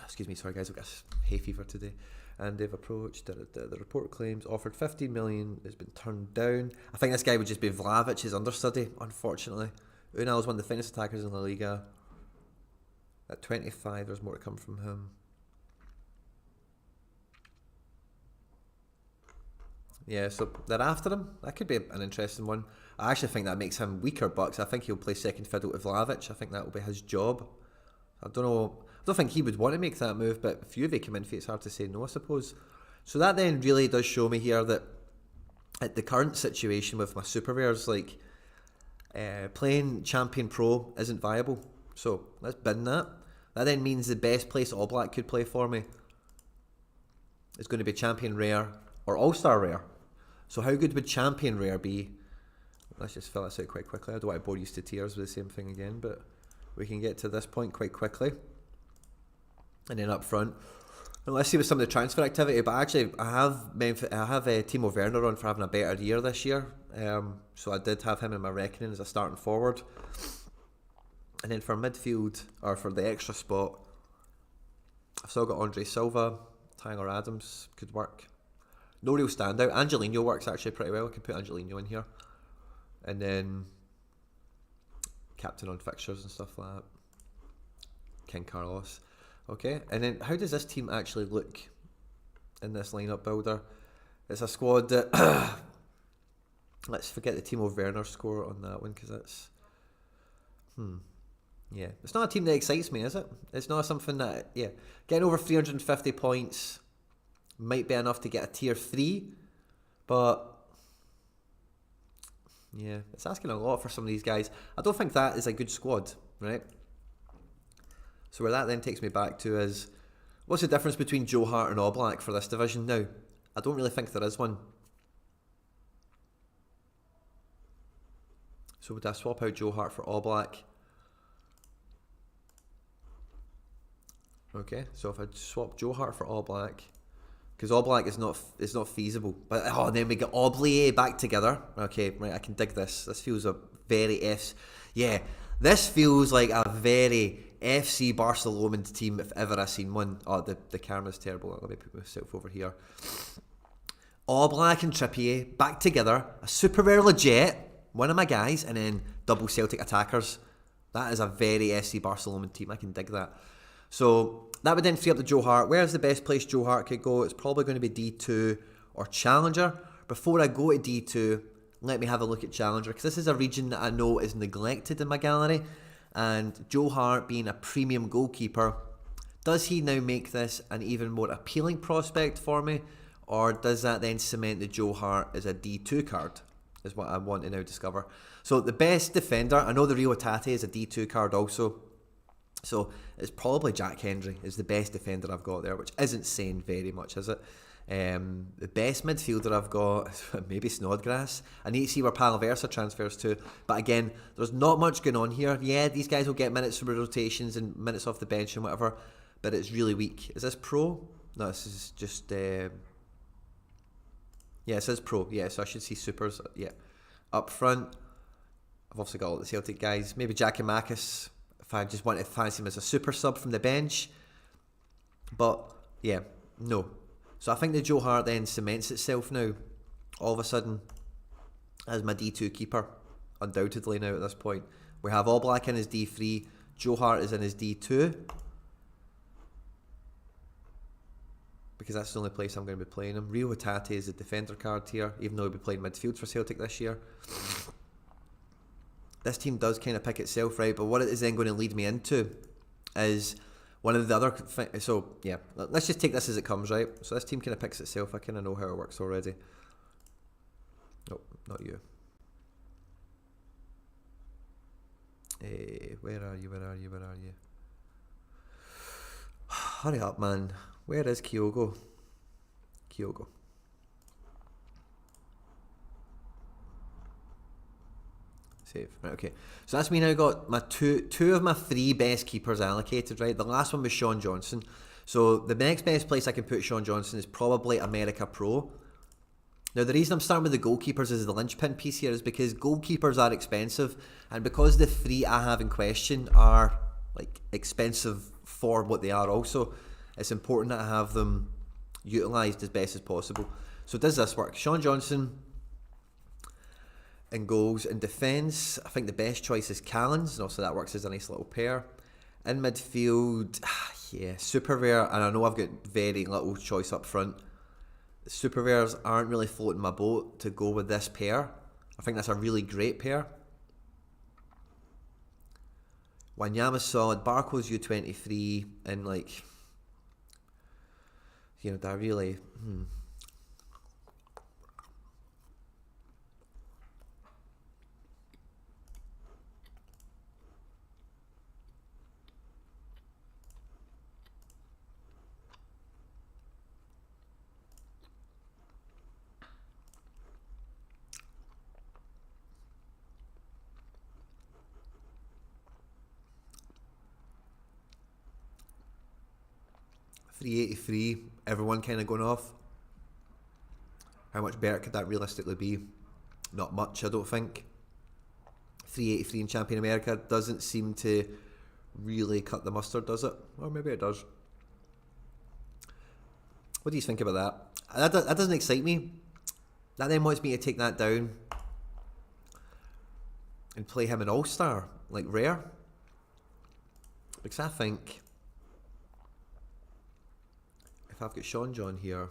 Excuse me, sorry guys, I've got hay fever today. And they've approached, the report claims, offered 15 million, has been turned down. I think this guy would just be Vlavic's understudy, unfortunately. Unal is one of the finest attackers in La Liga. At 25, there's more to come from him. Yeah, so they're after him. That could be an interesting one. I actually think that makes him weaker, Bucks. I think he'll play second fiddle to Vlahovic. I think that will be his job. I don't know. I don't think he would want to make that move, but if Juve come in for it, it's hard to say no, I suppose. So that then really does show me here that at the current situation with my super rares, like playing Champion Pro isn't viable. So let's bin that. That then means the best place Oblak could play for me is going to be Champion Rare or All-Star Rare. So how good would Champion Rare be? Let's just fill this out quite quickly. I don't want to bore you to tears with the same thing again, but we can get to this point quite quickly. And then up front, and let's see with some of the transfer activity. But actually, I have Timo Werner on for having a better year this year. So I did have him in my reckoning as a starting forward. And then for midfield, or for the extra spot, I've still got Andre Silva, Tyler Adams could work. No real standout. Angelino works actually pretty well. I can put Angelino in here. And then captain on fixtures and stuff like that. King Carlos. Okay, and then how does this team actually look in this lineup builder? It's a squad that... let's forget the Timo Werner score on that one, because that's... Yeah, it's not a team that excites me, is it? It's not something that... Yeah, getting over 350 points might be enough to get a tier 3, but... Yeah, it's asking a lot for some of these guys. I don't think that is a good squad, right? So where that then takes me back to is, what's the difference between Joe Hart and Oblak for this division now? I don't really think there is one. So would I swap out Joe Hart for Oblak? Okay, so if I swap Joe Hart for All Black, because All Black is not feasible. But then we get Oblier back together. Okay, right, I can dig this. This feels a very yeah. This feels like a very FC Barcelona team if ever I seen one. Oh, the camera's terrible. Let me put myself over here. All Black and Trippier back together. A super rare legit. One of my guys, and then double Celtic attackers. That is a very FC Barcelona team. I can dig that. So that would then free up the Joe Hart. Where's the best place Joe Hart could go? It's probably going to be D2 or Challenger. Before I go to D2, let me have a look at Challenger, because this is a region that I know is neglected in my gallery. And Joe Hart being a premium goalkeeper, does he now make this an even more appealing prospect for me? Or does that then cement the Joe Hart as a D2 card? Is what I want to now discover. So the best defender, I know the Rio Hatate is a D2 card also. So it's probably Jack Hendry is the best defender I've got there, which isn't saying very much, is it? The best midfielder I've got is maybe Snodgrass. I need to see where Palaversa transfers to. But again, there's not much going on here. Yeah, these guys will get minutes from rotations and minutes off the bench and whatever, but it's really weak. Is this pro? No, this is just... yeah, it says pro. Yeah, so I should see supers. Yeah. Up front, I've obviously got all the Celtic guys. Maybe Giakoumakis, if I just want to fancy him as a super sub from the bench. But, yeah, no. So I think the Joe Hart then cements itself now, all of a sudden, as my D2 keeper, undoubtedly now at this point. We have All Black in his D3, Joe Hart is in his D2, because that's the only place I'm going to be playing him. Rio Hatate is a defender card here, even though he'll be playing midfield for Celtic this year. This team does kind of pick itself, right? But what it is then going to lead me into is one of the other... So, yeah, let's just take this as it comes, right? So this team kind of picks itself. I kind of know how it works already. Oh, not you. Hey, where are you? Hurry up, man. Where is Kyogo? Save. Right, okay. So that's me now got my two of my three best keepers allocated, right? The last one was Sean Johnson. So the next best place I can put Sean Johnson is probably America Pro. Now the reason I'm starting with the goalkeepers as the linchpin piece here is because goalkeepers are expensive, and because the three I have in question are like expensive for what they are also, it's important that I have them utilised as best as possible. So does this work? Sean Johnson in goals. In defence, I think the best choice is Callens, and also that works as a nice little pair. In midfield, yeah, super rare, and I know I've got very little choice up front. The super rares aren't really floating my boat to go with this pair. I think that's a really great pair. Wanyama's solid, Barco's U23, and like, you know, that really... 383, everyone kind of going off. How much better could that realistically be? Not much, I don't think. 383 in Champion America doesn't seem to really cut the mustard, does it? Or maybe it does. What do you think about that? That doesn't excite me. That then wants me to take that down and play him an all-star, like rare. Because I think if I've got Sean John here,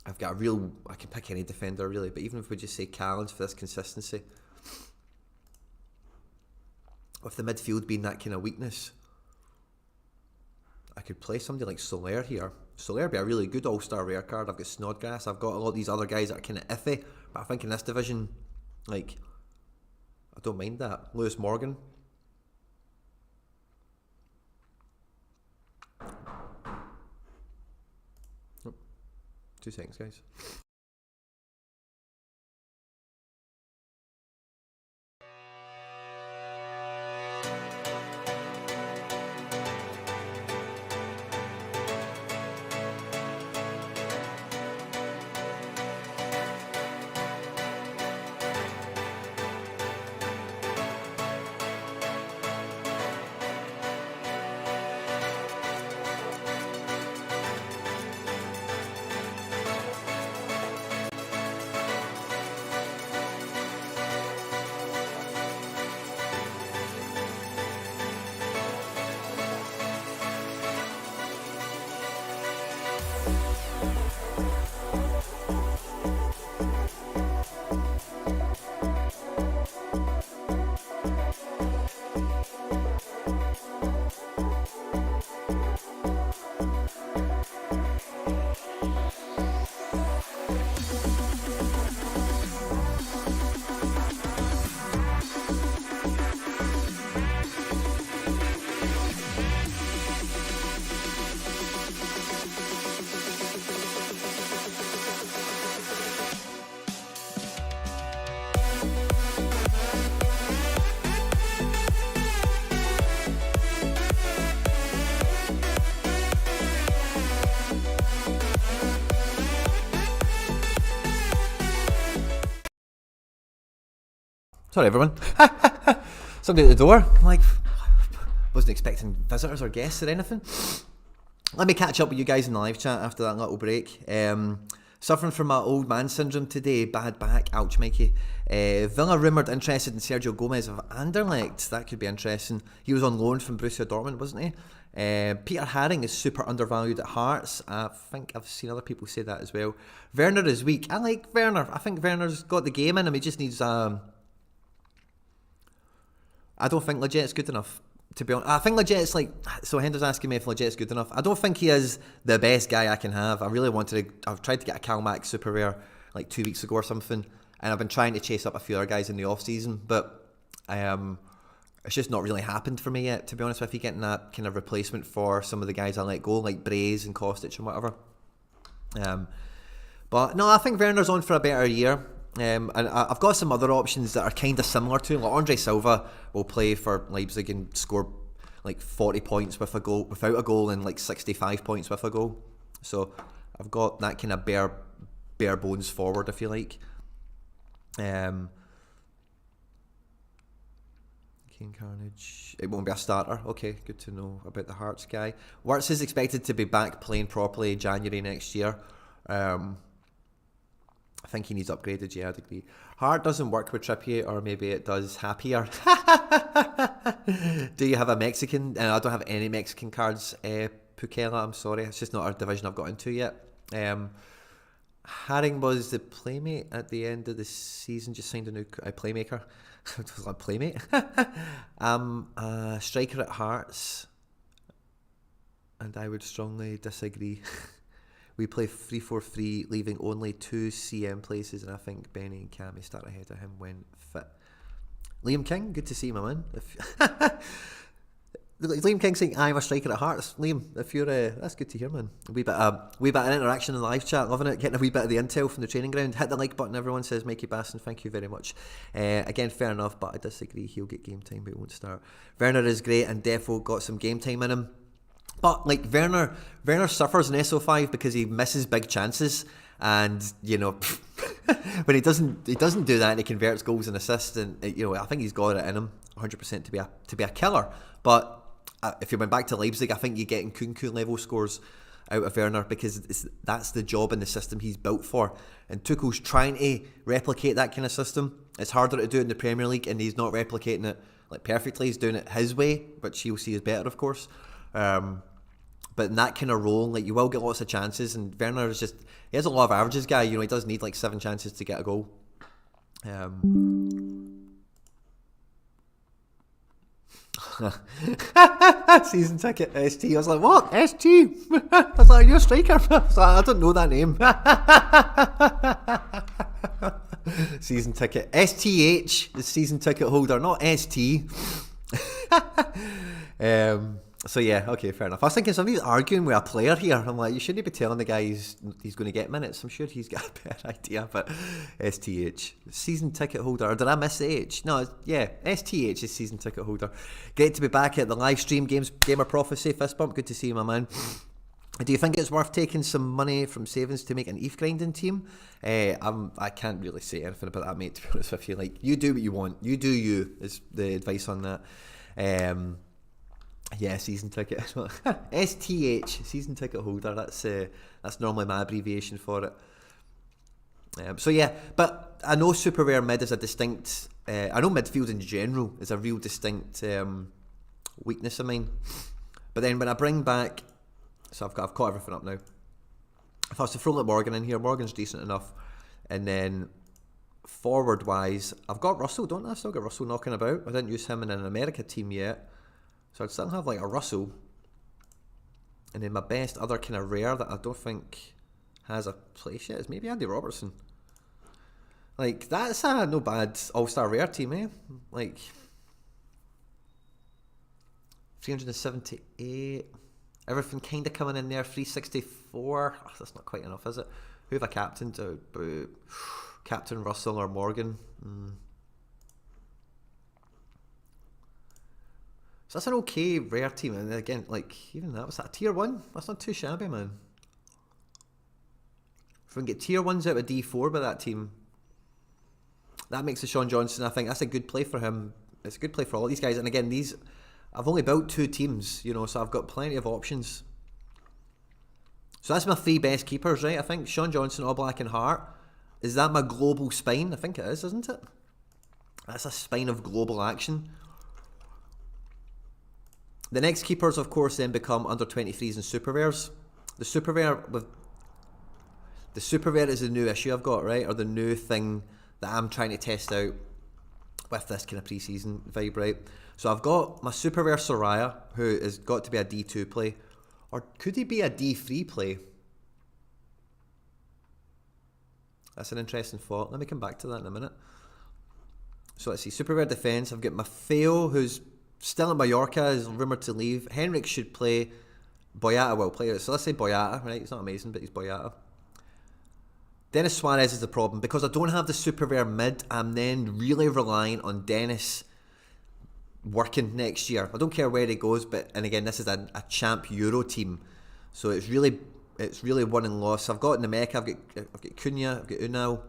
I've got a real... I can pick any defender really, but even if we just say Callens for this consistency, with the midfield being that kind of weakness, I could play somebody like Sorare here. Sorare would be a really good all-star rare card. I've got Snodgrass, I've got a lot of these other guys that are kind of iffy, but I think in this division, like, I don't mind that. Lewis Morgan. Oh, 2 seconds, guys. Sorry, everyone. Somebody at the door. I'm like, wasn't expecting visitors or guests or anything. Let me catch up with you guys in the live chat after that little break. Suffering from my old man syndrome today. Bad back. Ouch, Mikey. Villa rumoured interested in Sergio Gomez of Anderlecht. That could be interesting. He was on loan from Borussia Dortmund, wasn't he? Peter Haring is super undervalued at Hearts. I think I've seen other people say that as well. Werner is weak. I like Werner. I think Werner's got the game in him. He just needs... I don't think Leggit's good enough, to be honest. I think Leggit's like... So Hender's asking me if Leggit's good enough. I don't think he is the best guy I can have. I really wanted to... I've tried to get a Calmac super rare like 2 weeks ago or something. And I've been trying to chase up a few other guys in the off-season. But it's just not really happened for me yet, to be honest with you, getting that kind of replacement for some of the guys I let go, like Braze and Kostic and whatever. But no, I think Werner's on for a better year. And I've got some other options that are kind of similar to him. Like Andre Silva will play for Leipzig and score like 40 points with a goal, without a goal, and like 65 points with a goal. So I've got that kind of bare bones forward, if you like. King Carnage. It won't be a starter. Okay, good to know about the Hearts guy. Wirtz is expected to be back playing properly January next year. I think he needs upgraded, yeah, I'd agree. Hart doesn't work with Trippier, or maybe it does Happier. Do you have a Mexican? I don't have any Mexican cards, Pukela, I'm sorry. It's just not a division I've got into yet. Haring was the playmate at the end of the season, just signed a new playmaker. It was like playmate. Striker at Hearts, and I would strongly disagree. We play 3-4-3, leaving only 2 CM places, and I think Benny and Cammy start ahead of him when fit. Liam King, good to see you, my man. Liam King saying, I'm a striker at Hearts. Liam, if you're, that's good to hear, man. A wee bit of interaction in the live chat, loving it, getting a wee bit of the intel from the training ground. Hit the like button, everyone, says Mikey Basson, thank you very much. Again, fair enough, but I disagree, he'll get game time, but he won't start. Werner is great, and Defo got some game time in him. But like Werner suffers in SO5 because he misses big chances, and you know when he doesn't do that and he converts goals and assists, and you know I think he's got it in him 100% to be a killer. But if you went back to Leipzig, I think you're getting Kunku level scores out of Werner because that's the job in the system he's built for. And Tuchel's trying to replicate that kind of system. It's harder to do in the Premier League, and he's not replicating it like perfectly. He's doing it his way, which he'll see is better, of course. But in that kind of role, like you will get lots of chances, and Werner is he has a lot of averages guy, you know, he does need like 7 chances to get a goal. Season ticket ST. I was like, what? ST? I was like, you're a striker? I was like, I don't know that name. Season ticket STH, the season ticket holder, not ST. So yeah, okay, fair enough. I was thinking somebody's arguing with a player here. I'm like, you shouldn't be telling the guy he's going to get minutes. I'm sure he's got a better idea, but STH, season ticket holder. Or did I miss the H? No, yeah, STH is season ticket holder. Great to be back at the live stream. Gamer Prophecy, fist bump. Good to see you, my man. Do you think it's worth taking some money from savings to make an ETH grinding team? I can't really say anything about that, mate, to be honest with you. Like, you do what you want. You do you, is the advice on that. Yeah, season ticket. STH, season ticket holder. That's normally my abbreviation for it. So yeah, but I know super rare mid is a distinct. I know midfield in general is a real distinct weakness of mine. But then when I bring back, so I've caught everything up now. If I was to throw like Morgan in here, Morgan's decent enough, and then forward wise, I've got Russell, don't I? I've still got Russell knocking about. I didn't use him in an America team yet. So I'd still have like a Russell. And then my best other kind of rare that I don't think has a place yet is maybe Andy Robertson. Like, that's a no bad all-star rare team, eh? Like, 378. Everything kind of coming in there. 364. Oh, that's not quite enough, is it? Who have I captained? Captain Russell or Morgan? So that's an okay rare team, and again, like, even that, was that tier 1? That's not too shabby, man. If we can get tier 1s out of D4 by that team, that makes a Sean Johnson. I think that's a good play for him. It's a good play for all these guys. And again, I've only built 2 teams, so I've got plenty of options. So that's my 3 best keepers, right? I think Sean Johnson, Oblak and Hart. Is that my global spine? I think it is, isn't it? That's a spine of global action. The next keepers, of course, then become under 23s and super rares. The super rare is the new issue I've got, right? Or the new thing that I'm trying to test out with this kind of pre-season vibe, right? So I've got my super rare Sorare, who has got to be a D2 play. Or could he be a D3 play? That's an interesting thought. Let me come back to that in a minute. So let's see. Super rare defence. I've got Maffeo, who's still at Mallorca, is rumoured to leave. Henrik should play. Boyata will play. So let's say Boyata, right? He's not amazing, but he's Boyata. Dennis Suarez is the problem. Because I don't have the super rare mid, I'm then really relying on Dennis working next year. I don't care where he goes, and again, this is a champ Euro team, so it's really won and lost. I've got Nemeka, I've got Cunha, I've got Unal,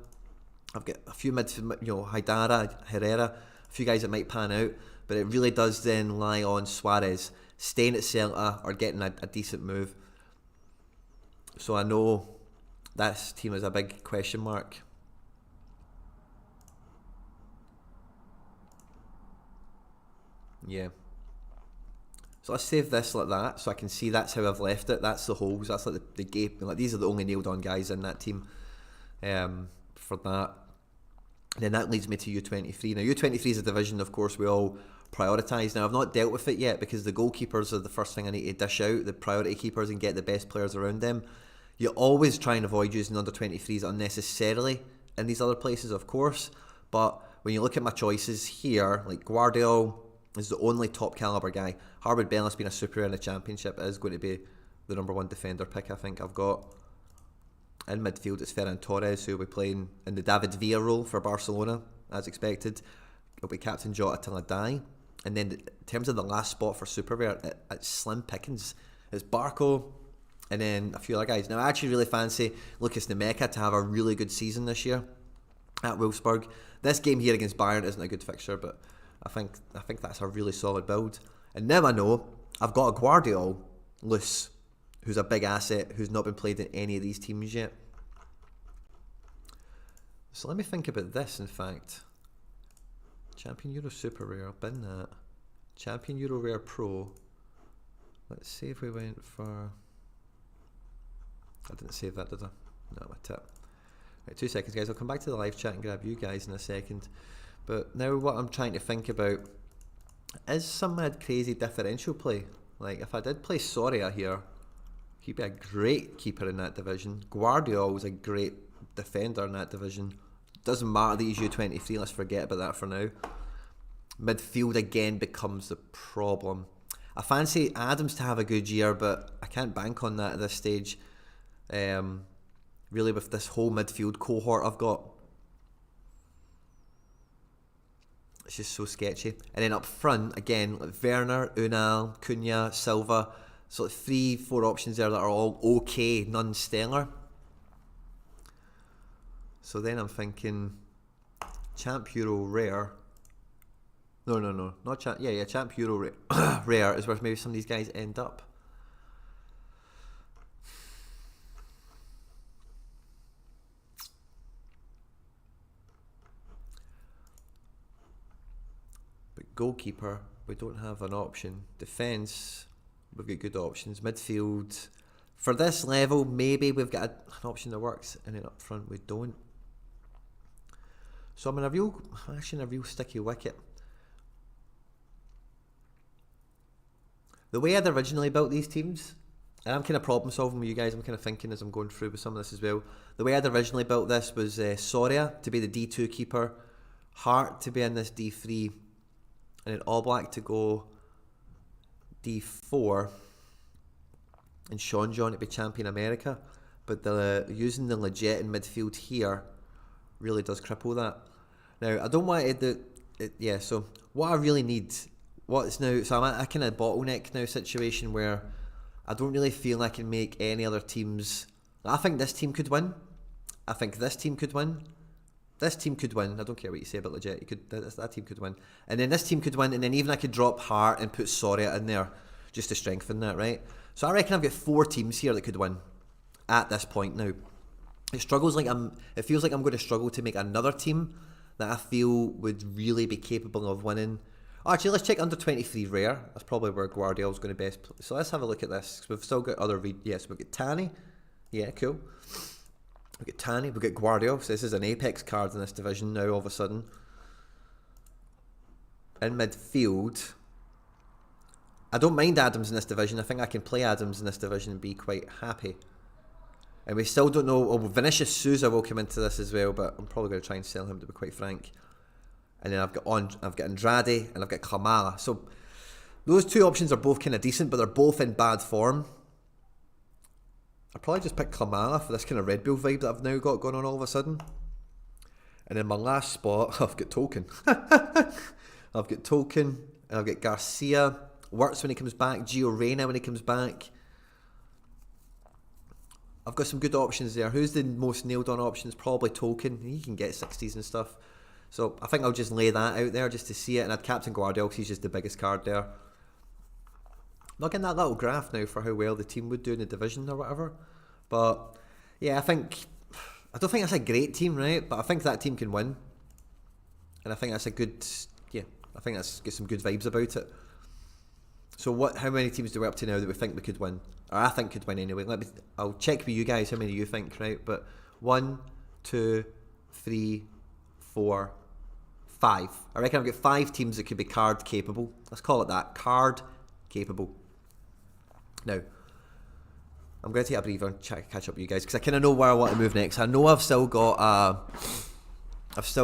I've got a few mid, Haidara, Herrera, a few guys that might pan out, but it really does then lie on Suarez staying at Celta or getting a decent move. So I know this team is a big question mark. Yeah. So let's save this like that, so I can see that's how I've left it. That's the holes. That's like the gape. Like these are the only nailed on guys in that team. For that, and then that leads me to U23. Now U23 is a division, of course, we all prioritise. Now I've not dealt with it yet because the goalkeepers are the first thing I need to dish out. The priority keepers and get the best players around them. You always try and avoid using under 23s unnecessarily in these other places, of course. But when you look at my choices here, like Guardiola is the only top caliber guy. Harwood Bellis being a super in the championship is going to be the number 1 defender pick. I think I've got in midfield it's Ferran Torres, who will be playing in the David Villa role for Barcelona as expected. He'll be captain Jota till I die. And then in terms of the last spot for super rare, it's slim pickings. It's Barco and then a few other guys. Now I actually really fancy Lucas Nemeka to have a really good season this year at Wolfsburg. This game here against Bayern isn't a good fixture, but I think that's a really solid build. And now I know I've got a Guardiola loose, who's a big asset, who's not been played in any of these teams yet. So let me think about this, in fact. Champion Euro Super Rare, bin that. Champion Euro Rare Pro. Let's see if we went for... I didn't save that, did I? No, my tip. Right, 2 seconds, guys. I'll come back to the live chat and grab you guys in a second. But now what I'm trying to think about is some mad crazy differential play. Like if I did play Sorare here, he'd be a great keeper in that division. Guardiola was a great defender in that division. Doesn't matter that he's U23, let's forget about that for now. Midfield again becomes the problem. I fancy Adams to have a good year, but I can't bank on that at this stage. Really with this whole midfield cohort I've got. It's just so sketchy. And then up front, again, like Werner, Unal, Cunha, Silva. So like 3-4 options there that are all okay, none stellar. So then I'm thinking Champ Euro Rare. No, not Champ. Yeah, Champ Euro Rare is where maybe some of these guys end up. But goalkeeper, we don't have an option. Defence, we've got good options. Midfield, for this level, maybe we've got an option that works, and then up front we don't. So I'm actually in a real sticky wicket. The way I'd originally built these teams, and I'm kind of problem solving with you guys, I'm kind of thinking as I'm going through with some of this as well. The way I'd originally built this was Sorare to be the D2 keeper, Hart to be in this D3, and then Oblak to go D4, and Sean John to be Champion America. But using the legit in midfield here really does cripple that. Now, I don't want to do it, yeah, so what I really need, what's now, so I'm at a kind of bottleneck now situation where I don't really feel I can make any other teams. I think this team could win. I think this team could win. This team could win. I don't care what you say about legit. That team could win. And then this team could win, and then even I could drop Heart and put Sorare in there just to strengthen that, right? So I reckon I've got 4 teams here that could win at this point now. It feels like I'm going to struggle to make another team that I feel would really be capable of winning. Oh, actually, let's check under 23 rare. That's probably where Guardiola's going to best play. So let's have a look at this. We've still got other yes, we've got Tanny. Yeah, cool. We've got Tanny, we've got Guardiola. So this is an apex card in this division now all of a sudden. In midfield, I don't mind Adams in this division. I think I can play Adams in this division and be quite happy. And we still don't know. Oh, Vinicius Souza will come into this as well, but I'm probably going to try and sell him, to be quite frank. And then I've got Andrade and I've got Klamala. So those 2 options are both kind of decent, but they're both in bad form. I'll probably just pick Klamala for this kind of Red Bull vibe that I've now got going on all of a sudden. And in my last spot, I've got Token. I've got Token, and I've got Garcia. Works when he comes back. Gio Reyna when he comes back. I've got some good options there. Who's the most nailed on options? Probably Token. He can get 60s and stuff. So I think I'll just lay that out there just to see it. And I'd captain Guardiola because he's just the biggest card there. Not getting that little graph now for how well the team would do in the division or whatever. But yeah, I don't think that's a great team, right? But I think that team can win. And I think that's I think that's got some good vibes about it. So how many teams do we up to now that we think we could win? Or I think could win anyway. I'll check with you guys how many you think, right? But 1, 2, 3, 4, 5. I reckon I've got 5 teams that could be card capable. Let's call it that. Card capable. Now, I'm going to take a breather and catch up with you guys because I kind of know where I want to move next. I know I've still got there's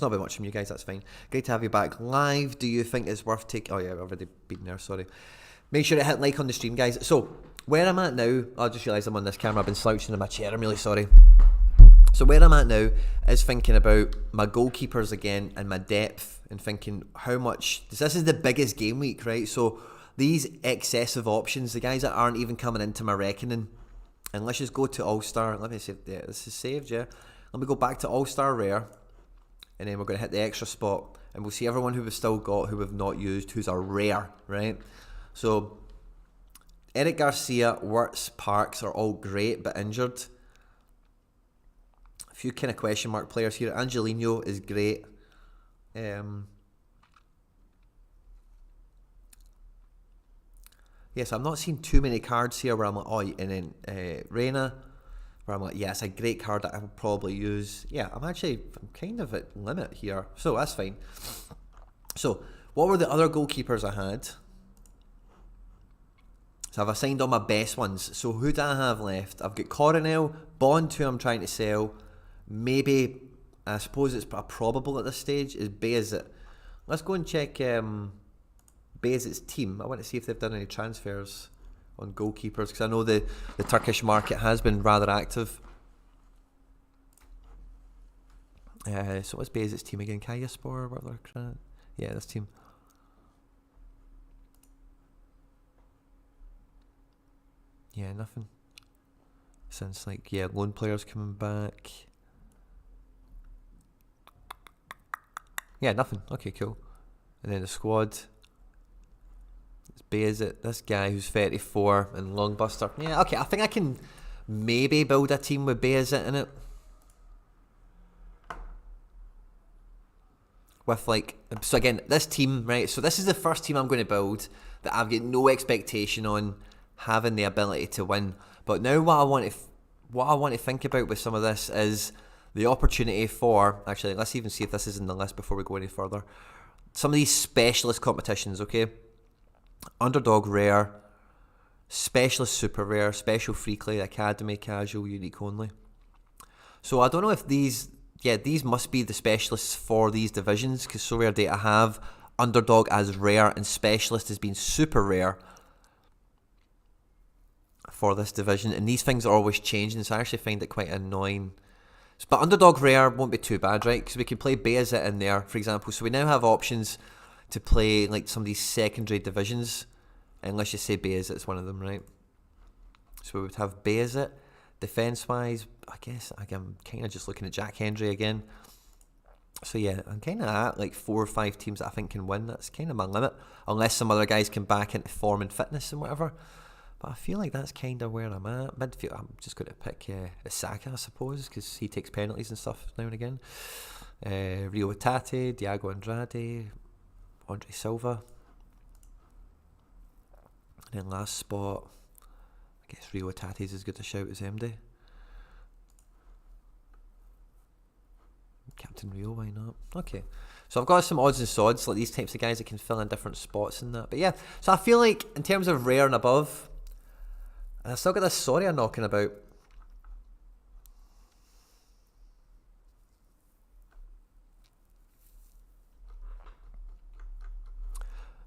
not been much from you guys, that's fine. Great to have you back live. Do you think it's worth taking... Oh yeah, I've already been there, sorry. Make sure to hit like on the stream, guys. So, where I'm at now... I just realised I'm on this camera. I've been slouching in my chair. I'm really sorry. So where I'm at now is thinking about my goalkeepers again and my depth and thinking how much... This is the biggest game week, right? So these excessive options, the guys that aren't even coming into my reckoning, and let's just go to All-Star. Let me see. Yeah, this is saved, yeah. Let me go back to All-Star Rare, and then we're going to hit the extra spot, and we'll see everyone who we've still got, who we've not used, who's a rare, right? So Eric Garcia, Wirtz, Parks are all great, but injured. A few kind of question mark players here. Angelino is great. Yes, I'm not seeing too many cards here where I'm like, oh, and then Reyna, where I'm like, yeah, it's a great card that I would probably use. Yeah, I'm kind of at limit here, so that's fine. So, what were the other goalkeepers I had? So I've assigned all my best ones. So who do I have left? I've got Coronel, Bond, who I'm trying to sell. Maybe, I suppose it's a probable at this stage, is Bayezid. Let's go and check Bayezid's team. I want to see if they've done any transfers on goalkeepers, because I know the Turkish market has been rather active. So what's Bayezid's team again? Kayaspor, whatever. Yeah, this team. Yeah, nothing. Since loan players coming back. Yeah, nothing. Okay, cool. And then the squad. It's Bayezid, this guy who's 34 and Longbuster. Yeah, okay, I think I can maybe build a team with Bayezid in it. With so again, this team, right? So this is the first team I'm going to build that I've got no expectation on having the ability to win. But now what I want to think about with some of this is the opportunity for, actually, let's even see if this is in the list before we go any further. Some of these specialist competitions, okay? Underdog rare, specialist super rare, special free clay, academy, casual, unique only. So I don't know if these must be the specialists for these divisions, because So Rare Data have underdog as rare and specialist as being super rare for this division, and these things are always changing, so I actually find it quite annoying. But underdog rare won't be too bad, right? Because we can play Bayezid in there, for example. So we now have options to play some of these secondary divisions, and let's just say Bayezid is one of them, right? So we would have Bayezid, Defence-wise, I guess I'm kind of just looking at Jack Hendry again. So yeah, I'm kind of at like 4 or 5 teams that I think can win. That's kind of my limit, unless some other guys come back into form and fitness and whatever. But I feel like that's kind of where I'm at. Midfield, I'm just going to pick Isaka, I suppose, because he takes penalties and stuff now and again. Rio Hatate, Diago Andrade, Andre Silva. And then last spot, I guess Rio Hatate is as good a shout as MD. Captain Rio, why not? Okay. So I've got some odds and sods, like these types of guys that can fill in different spots and that. But yeah, so I feel like in terms of rare and above, and I've still got this Sorare knocking about.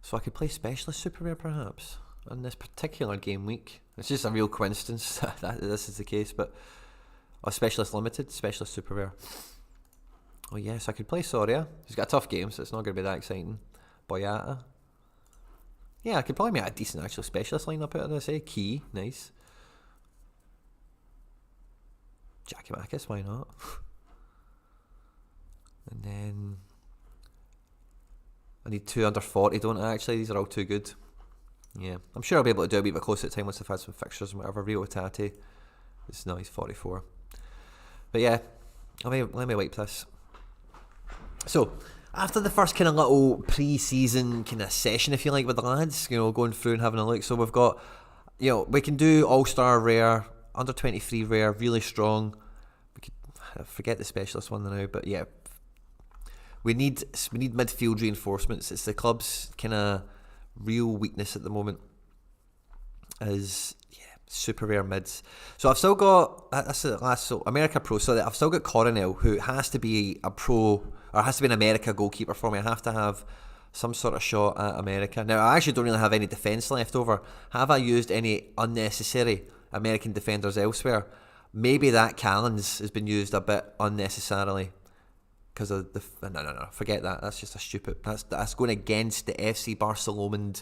So I could play Specialist Super Rare perhaps on this particular game week. It's just a real coincidence that this is the case, but Specialist Limited, Specialist Super Rare. Oh yes, I could play Sorare. He's got a tough game, so it's not going to be that exciting. Boyata. Yeah, I could probably make a decent actual Specialist lineup out of this, eh? Key, nice. Giacomakis, why not? And then I need 2 under 40, don't I actually? These are all too good. Yeah, I'm sure I'll be able to do a wee bit closer at time once I've had some fixtures and whatever. Rio Hatate. No, he's 44. But yeah, let me wipe this. So, after the first kind of little pre-season kind of session, if you like, with the lads, going through and having a look. So we've got, we can do All-Star Rare, Under 23 Rare, really strong. We could forget the Specialist one now, but yeah, we need midfield reinforcements. It's the club's kind of real weakness at the moment. Is super rare mids. So I've still got that's the last. So America Pro. So I've still got Coronel, who has to be a pro or has to be an America goalkeeper for me. I have to have some sort of shot at America. Now I actually don't really have any defence left over. Have I used any unnecessary American defenders elsewhere? Maybe that Callens has been used a bit unnecessarily because of the no, forget that. That's just a stupid. That's going against the FC Barcelona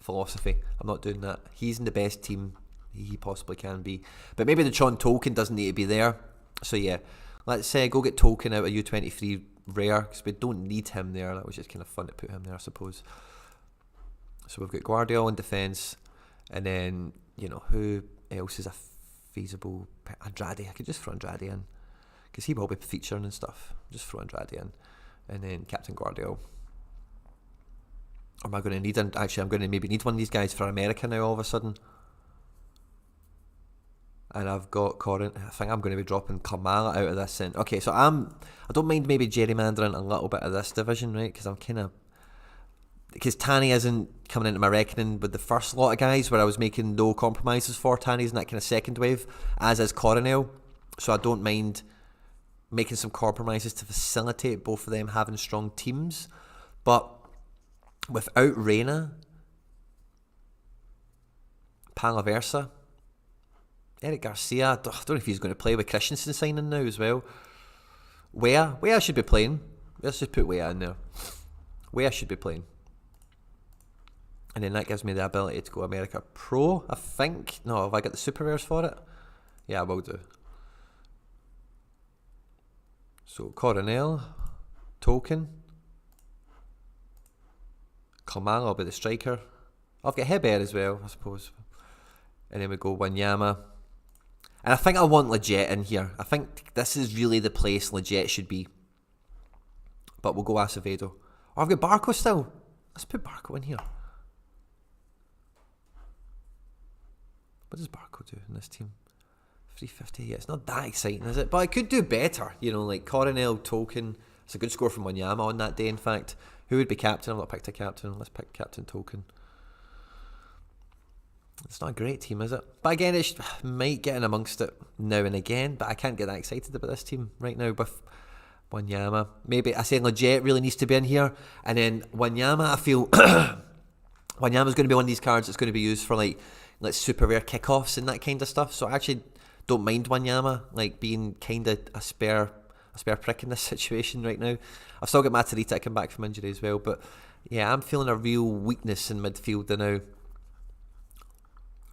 philosophy. I'm not doing that. He's in the best team he possibly can be, but maybe the Tron Token doesn't need to be there. So yeah, let's go get Token out of U23 Rare because we don't need him there. That was just kind of fun to put him there, I suppose. So we've got Guardiola in defence, and then who else is a feasible Andrade. I could just throw Andrade in because he will be featuring and stuff. Just throw Andrade in, and then Captain Guardiola. Or am I going to need? Actually, I'm going to maybe need one of these guys for America now all of a sudden. And I've got Corin. I think I'm going to be dropping Kamala out of this. Okay, so I don't mind maybe gerrymandering a little bit of this division, right? Because Tanny isn't coming into my reckoning with the first lot of guys where I was making no compromises for. Tanny's in that kind of second wave, as is Coronel. So I don't mind making some compromises to facilitate both of them having strong teams. But without Reina, Palaversa, Eric Garcia, I don't know if he's going to play with Christensen signing now as well. Wea should be playing. Let's just put Wea in there. Wea should be playing. And then that gives me the ability to go America Pro, I think. No, have I got the Super Rares for it? Yeah, I will do. So, Coronel, Token, Kamala will be the striker. I've got Heber as well, I suppose. And then we go Wanyama. And I think I want Leggett in here. I think this is really the place Leggett should be. But we'll go Acevedo. Oh, I've got Barco still. Let's put Barco in here. What does Barco do in this team? 350. Yeah, it's not that exciting, is it? But I could do better. Like Coronel, Token. It's a good score from Wanyama on that day, in fact. Who would be captain? I've not picked a captain. Let's pick Captain Token. It's not a great team, is it? But again, it might get in amongst it now and again, but I can't get that excited about this team right now with Wanyama. Maybe I say Leggett really needs to be in here, and then Wanyama, I feel Wanyama's going to be one of these cards that's going to be used for like super rare kickoffs and that kind of stuff. So I actually don't mind Wanyama being kind of a spare prick in this situation right now. I've still got Matarita come back from injury as well, but yeah, I'm feeling a real weakness in midfield now.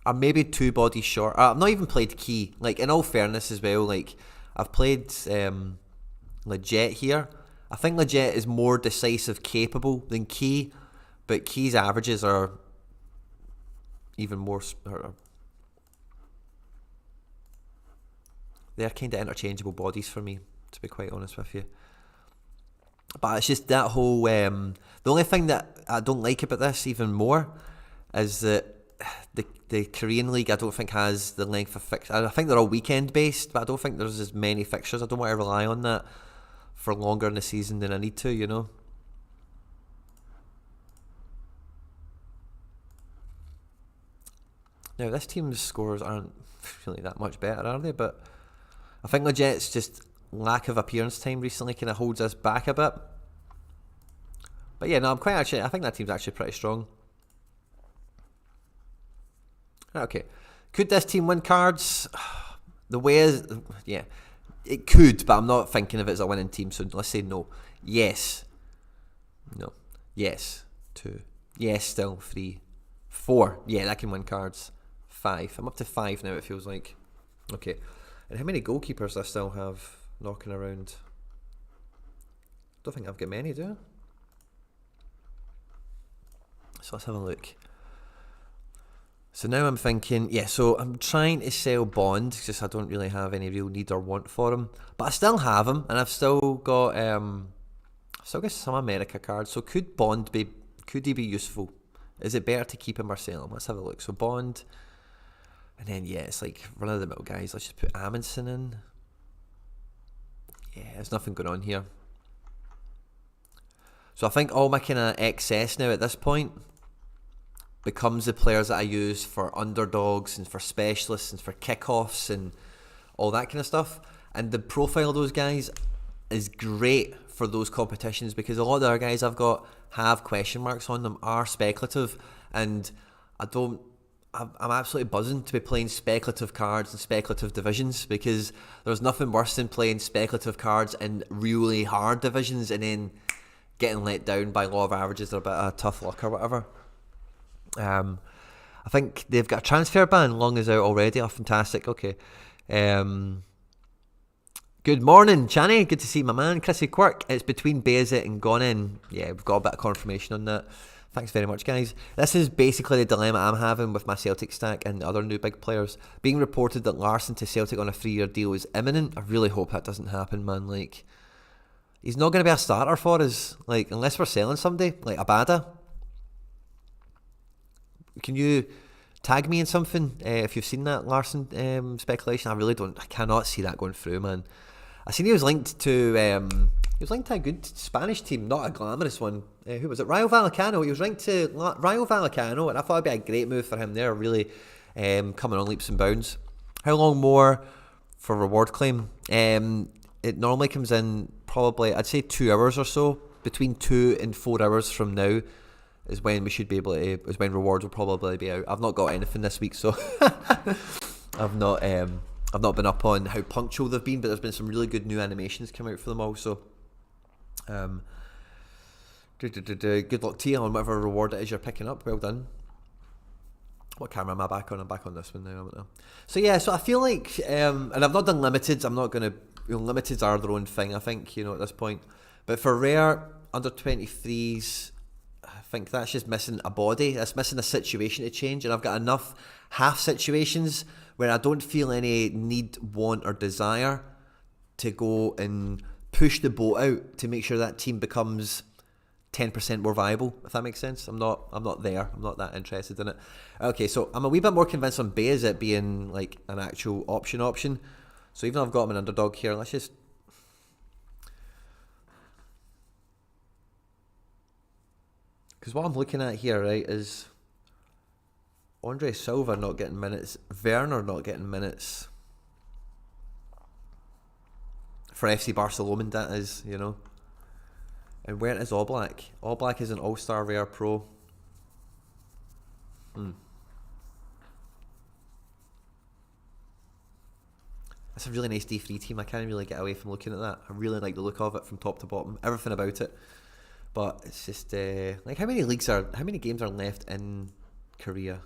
are maybe 2 bodies short. I've not even played Key. Like, in all fairness as well, like, I've played Legit here. I think Legit is more decisive capable than Key, but Key's averages are even more... They're kind of interchangeable bodies for me, to be quite honest with you. But it's just that whole... the only thing that I don't like about this even more is that the Korean league, I don't think, has the length of fixtures. I think they're all weekend based, but I don't think there's as many fixtures. I don't want to rely on that for longer in the season than I need to, you know. Now, this team's scores aren't really that much better, are they? But I think Legit's just lack of appearance time recently kind of holds us back a bit. But yeah, no, I think that team's actually pretty strong. Okay. Could this team win cards? The way is... Yeah. It could, but I'm not thinking of it as a winning team, so let's say no. Yes. No. Yes. 2. Yes, still. 3. 4. Yeah, that can win cards. 5. I'm up to 5 now, it feels like. Okay. And how many goalkeepers do I still have knocking around? Don't think I've got many, do I? So let's have a look. So now I'm thinking, yeah, so I'm trying to sell Bond, just I don't really have any real need or want for him. But I still have him, and I've still got some America cards. So could he be useful? Is it better to keep him or sell him? Let's have a look. So Bond, and then yeah, it's like run-of-the-mill guys. Let's just put Amundsen in. Yeah, there's nothing going on here. So I think all my kind of excess now at this point becomes the players that I use for underdogs and for specialists and for kickoffs and all that kind of stuff. And the profile of those guys is great for those competitions because a lot of the other guys I've got have question marks on them, are speculative, and I'm absolutely buzzing to be playing speculative cards and speculative divisions because there's nothing worse than playing speculative cards in really hard divisions and then getting let down by law of averages or a bit of tough luck or whatever. I think they've got a transfer ban. Long is out already. Oh, fantastic. Okay. Good morning, Channy. Good to see my man, Chrissy Quirk. It's between Bayezid and Gonin. Yeah, we've got a bit of confirmation on that. Thanks very much, guys. This is basically the dilemma I'm having with my Celtic stack and other new big players. Being reported that Larsson to Celtic on a 3-year deal is imminent. I really hope that doesn't happen, man. Like, he's not going to be a starter for us. Like, unless we're selling somebody, like Abada. Can you tag me in something if you've seen that Larsson speculation? I cannot see that going through, man. I seen he was linked to a good Spanish team, not a glamorous one. Who was it? Rayo Vallecano. He was linked to Rayo Vallecano, and I thought it'd be a great move for him there. Really coming on leaps and bounds. How long more for reward claim? It normally comes in probably, I'd say 2 hours or so. Between 2 and 4 hours from now is when we should be able to, is when rewards will probably be out. I've not got anything this week, so I've not been up on how punctual they've been, but there's been some really good new animations come out for them also. Good luck to you on whatever reward it is you're picking up. Well done. What camera am I back on? I'm back on this one now. So yeah, so I feel like, and I've not done limiteds. I'm not going to, limiteds are their own thing, I think, at this point. But for rare, under 23s, I think that's just missing a body. That's missing a situation to change. And I've got enough half situations where I don't feel any need, want, or desire to go and push the boat out to make sure that team becomes 10% more viable, if that makes sense. I'm not there. I'm not that interested in it. Okay, so I'm a wee bit more convinced on Bayezid being like an actual option. So even though I've got him an underdog here, let's just... Because what I'm looking at here, right, is Andre Silva not getting minutes, Werner not getting minutes. For FC Barcelona, that is, And where is Oblak? Oblak is an all-star rare pro. That's a really nice D3 team. I can't really get away from looking at that. I really like the look of it from top to bottom. Everything about it. But it's just, like, how many games are left in Korea?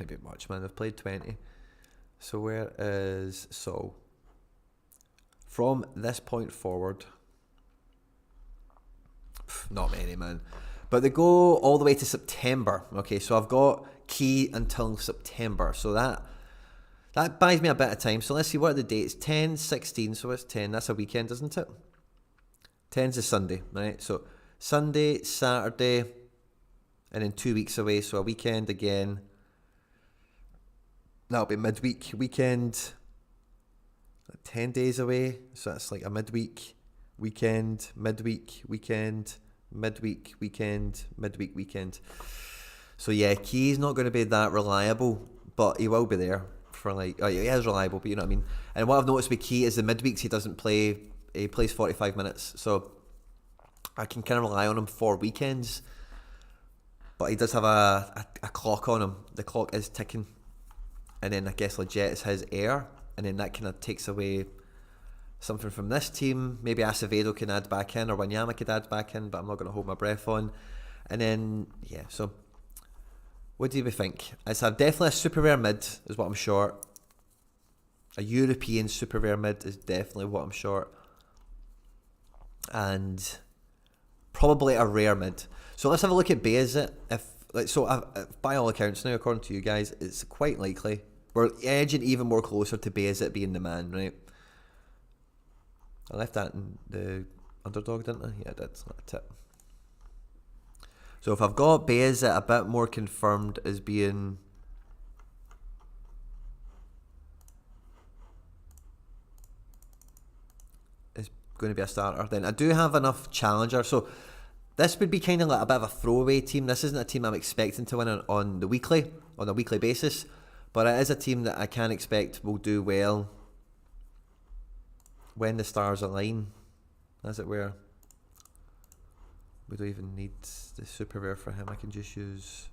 can't be much, man. They've played 20. So where is Sol? From this point forward, not many, man. But they go all the way to September. Okay, so I've got key until September. So that buys me a bit of time. So let's see, what are the dates? 10, 16, so it's 10. That's a weekend, isn't it? 10's a Sunday, right? So Sunday, Saturday, and then 2 weeks away. So a weekend again. That'll be midweek. Weekend, 10 days away. So that's like a midweek, weekend, midweek, weekend, midweek, weekend, midweek, weekend. So yeah, Key's not going to be that reliable, but he will be there for like, oh yeah, he is reliable, but you know what I mean. And what I've noticed with Key is the midweeks he doesn't play, he plays 45 minutes, so I can kind of rely on him for weekends. But he does have a clock on him. The clock is ticking. And then I guess Legit is his heir, and then that kind of takes away something from this team. Maybe Acevedo can add back in, or Wanyama could add back in, but I'm not going to hold my breath on. And then, yeah, so what do we think? It's definitely a super rare mid is what I'm short. A European super rare mid is definitely what I'm short. And probably a rare mid. So let's have a look at Bayazit. By all accounts now, according to you guys, it's quite likely we're edging even more closer to Bayazit being the man, right? I left that in the underdog, didn't I? Yeah, I did. That's a tip. So if I've got Bayazit a bit more confirmed as being is going to be a starter, then I do have enough challenger. So this would be kind of like a bit of a throwaway team. This isn't a team I'm expecting to win on a weekly basis, but it is a team that I can expect will do well when the stars align, as it were. We don't even need the super rare for him. I can just use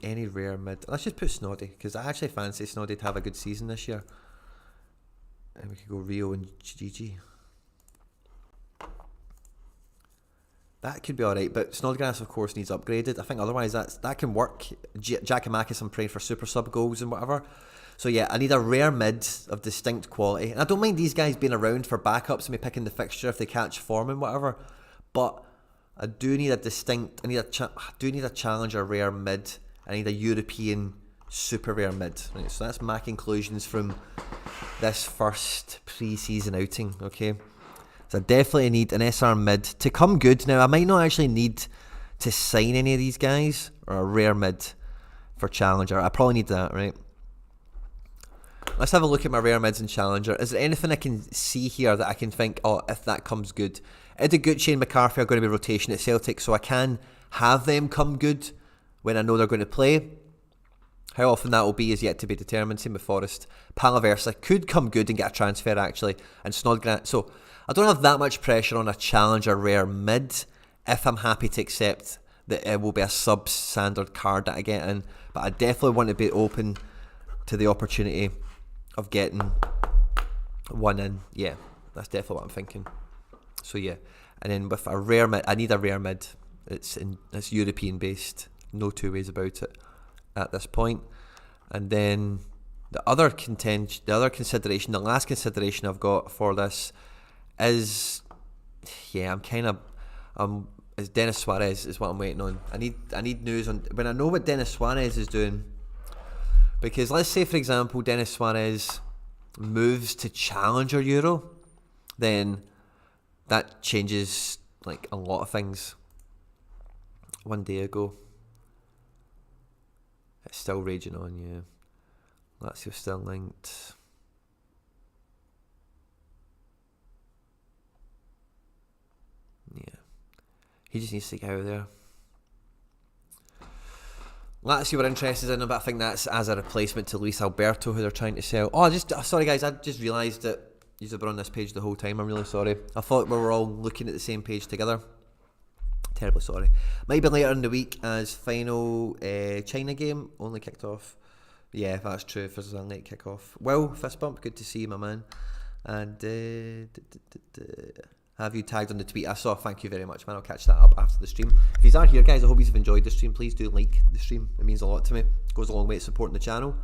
any rare mid. Let's just put Snoddy, because I actually fancy Snoddy to have a good season this year. And we could go Rio and Gigi. That could be alright, but Snodgrass of course needs upgraded. I think otherwise that can work. Giacomakis, I'm praying for super sub goals and whatever. So yeah, I need a rare mid of distinct quality. And I don't mind these guys being around for backups and me picking the fixture if they catch form and whatever. But I do need I do need a challenger rare mid. I need a European super rare mid. Right, so that's my conclusions from this first pre-season outing, okay? So I definitely need an SR mid to come good. Now, I might not actually need to sign any of these guys, or a rare mid for Challenger. I probably need that, right? Let's have a look at my rare mids and Challenger. Is there anything I can see here that I can think, oh, if that comes good? Idaguchi and McCarthy are going to be rotation at Celtic, so I can have them come good when I know they're going to play. How often that will be is yet to be determined. Same with Forest. Palaversa could come good and get a transfer, actually. And Snodgrass. So I don't have that much pressure on a Challenger rare mid if I'm happy to accept that it will be a sub-standard card that I get in. But I definitely want to be open to the opportunity of getting one in. Yeah, that's definitely what I'm thinking. So yeah, and then with a rare mid, I need a rare mid. It's European based. No two ways about it at this point. And then the last consideration I've got for this is, yeah, is Denis Suarez is what I'm waiting on. I need news on when I know what Denis Suarez is doing, because let's say for example Denis Suarez moves to Challenger Euro, then that changes like a lot of things. One day ago, it's still raging on, yeah. Lazio still linked. Yeah. He just needs to get out of there. Lazio were interested in him, but I think that's as a replacement to Luis Alberto, who they're trying to sell. Sorry guys, I just realised that you were on this page the whole time. I'm really sorry. I thought we were all looking at the same page together. Terribly sorry. Might be later in the week as final China game only kicked off. Yeah, that's true. If there's a late kick off. Well, fist bump. Good to see you, my man. And Have you tagged on the tweet I saw? Thank you very much, man. I'll catch that up after the stream. If you are here, guys, I hope you've enjoyed the stream. Please do like the stream. It means a lot to me. It goes a long way to supporting the channel.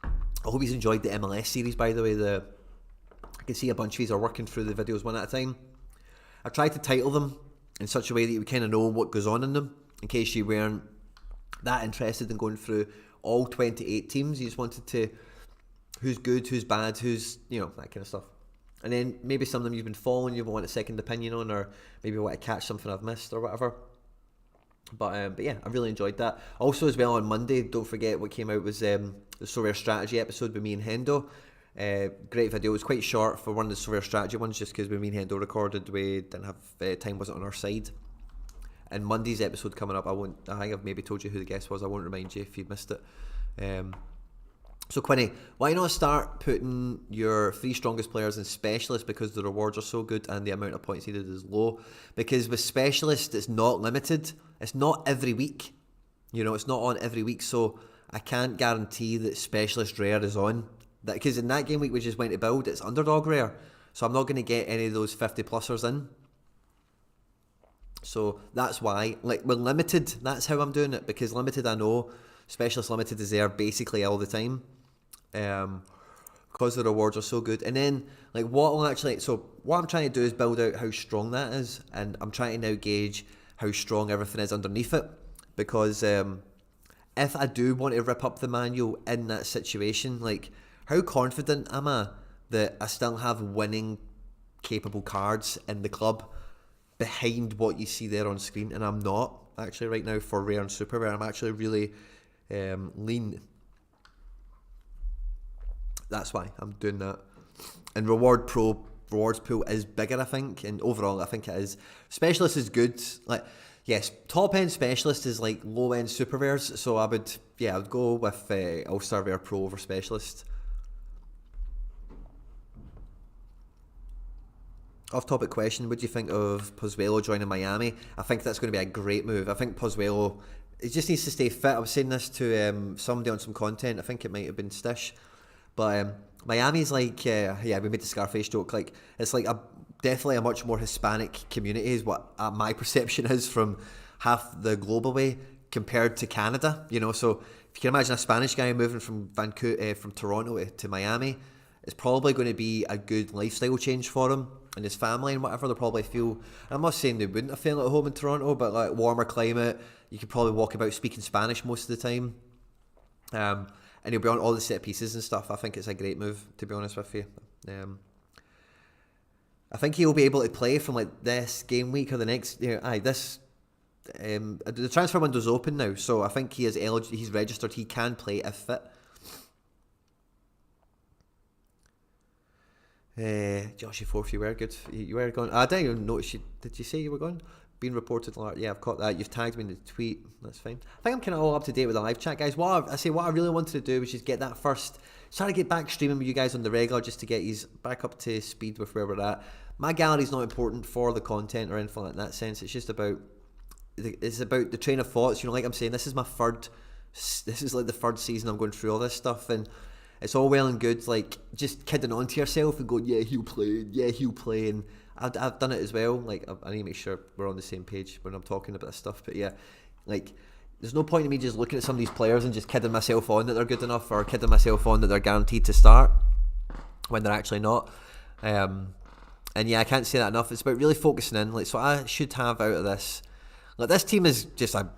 I hope you've enjoyed the MLS series, by the way. I can see a bunch of you are working through the videos one at a time. I tried to title them in such a way that you would kind of know what goes on in them, in case you weren't that interested in going through all 28 teams. You just wanted to, who's good, who's bad, who's, you know, that kind of stuff. And then maybe some of them you've been following, you want a second opinion on, or maybe want to catch something I've missed or whatever. But yeah, I really enjoyed that. Also as well on Monday, don't forget what came out was the Sorare strategy episode with me and Hendo. Great video. It was quite short for one of the Sorare strategy ones, just because when me and Hendo recorded, we didn't have time, wasn't on our side. And Monday's episode coming up, I think I've maybe told you who the guest was. I won't remind you if you missed it. So Quinny, why not start putting your 3 strongest players in specialists, because the rewards are so good and the amount of points needed is low? Because with specialists, it's not limited. It's not every week. You know, it's not on every week. So I can't guarantee that specialist rare is on. Because in that game week we just went to build, it's underdog rare. So I'm not going to get any of those 50-plussers in. So that's why, like, with limited, that's how I'm doing it. Because limited, I know specialist limited is there basically all the time. Because the rewards are so good. And then, like, what I'm trying to do is build out how strong that is, and I'm trying to now gauge how strong everything is underneath it. Because if I do want to rip up the manual in that situation, like, how confident am I that I still have winning capable cards in the club behind what you see there on screen? And I'm not actually right now for rare and super rare. I'm actually really lean. That's why I'm doing that. And rewards pool is bigger, I think, and overall I think it is. Specialist is good. Like, yes, top end specialist is like low end super rares. So I would go with All-Star Rare Pro over specialist. Off-topic question, what do you think of Pozuelo joining Miami? I think that's going to be a great move. I think Pozuelo, he just needs to stay fit. I was saying this to somebody on some content. I think it might have been Stish. But Miami's like, we made the Scarface joke. Like, it's like definitely a much more Hispanic community is what my perception is from half the globe away compared to Canada. You know, so if you can imagine a Spanish guy moving from from Toronto to Miami, it's probably going to be a good lifestyle change for him and his family and whatever. They'll probably feel, I'm not saying they wouldn't have felt at home in Toronto, but like warmer climate, you could probably walk about speaking Spanish most of the time. And he'll be on all the set pieces and stuff. I think it's a great move, to be honest with you. I think he'll be able to play from like this game week or the next. The transfer window's open now, so I think he is eligible. He's registered. He can play if fit. Joshy Fourth, you were good. You were gone. I didn't even notice you. Did you say you were gone? Being reported. Yeah, I've caught that. You've tagged me in the tweet. That's fine. I think I'm kind of all up to date with the live chat, guys. What I really wanted to do was just get that first. Try to get back streaming with you guys on the regular, just to get you back up to speed with where we're at. My gallery's not important for the content or anything like that sense. It's just about. It's about the train of thoughts. You know, like I'm saying, this is my third. This is like the third season I'm going through all this stuff, and it's all well and good, like, just kidding on to yourself and going, yeah, he'll play, and I've done it as well. Like, I need to make sure we're on the same page when I'm talking about this stuff, but yeah, like, there's no point in me just looking at some of these players and just kidding myself on that they're good enough, or kidding myself on that they're guaranteed to start when they're actually not. And yeah, I can't say that enough. It's about really focusing in, like, so I should have out of this, like, this team is just a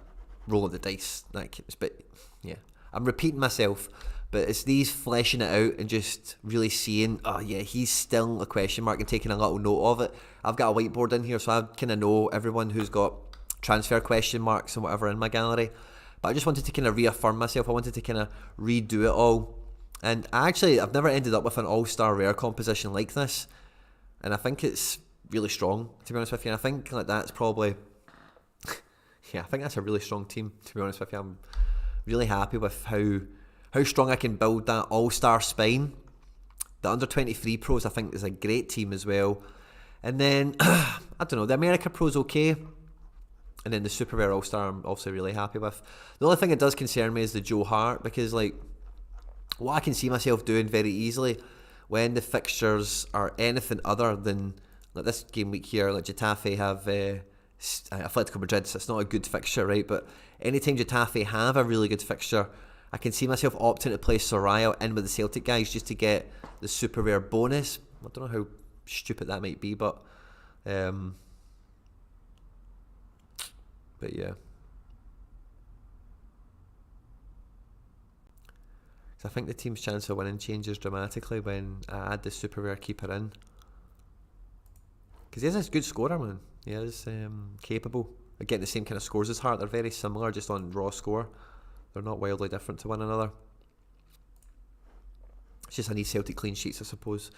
roll of the dice, like, but yeah, I'm repeating myself. But it's these fleshing it out and just really seeing, oh yeah, he's still a question mark, and taking a little note of it. I've got a whiteboard in here, so I kind of know everyone who's got transfer question marks and whatever in my gallery. But I just wanted to kind of reaffirm myself. I wanted to kind of redo it all. And I've never ended up with an all-star rare composition like this. And I think it's really strong, to be honest with you. And I think like that's probably, yeah, I think that's a really strong team, to be honest with you. I'm really happy with how strong I can build that all-star spine. The under-23 pros, I think, is a great team as well. And then, I don't know, the America pros okay. And then the Super Rare All-Star I'm also really happy with. The only thing that does concern me is the Joe Hart, because, like, what I can see myself doing very easily when the fixtures are anything other than like this game week here, like Getafe have Atletico Madrid, so it's not a good fixture, right? But anytime Getafe have a really good fixture, I can see myself opting to play Sorare in with the Celtic guys just to get the super rare bonus. I don't know how stupid that might be, but yeah. So I think the team's chance of winning changes dramatically when I add the super rare keeper in. Because he is a good scorer, man. He is capable of getting the same kind of scores as Hart. They're very similar just on raw score. They're not wildly different to one another. It's just I need Celtic clean sheets, I suppose.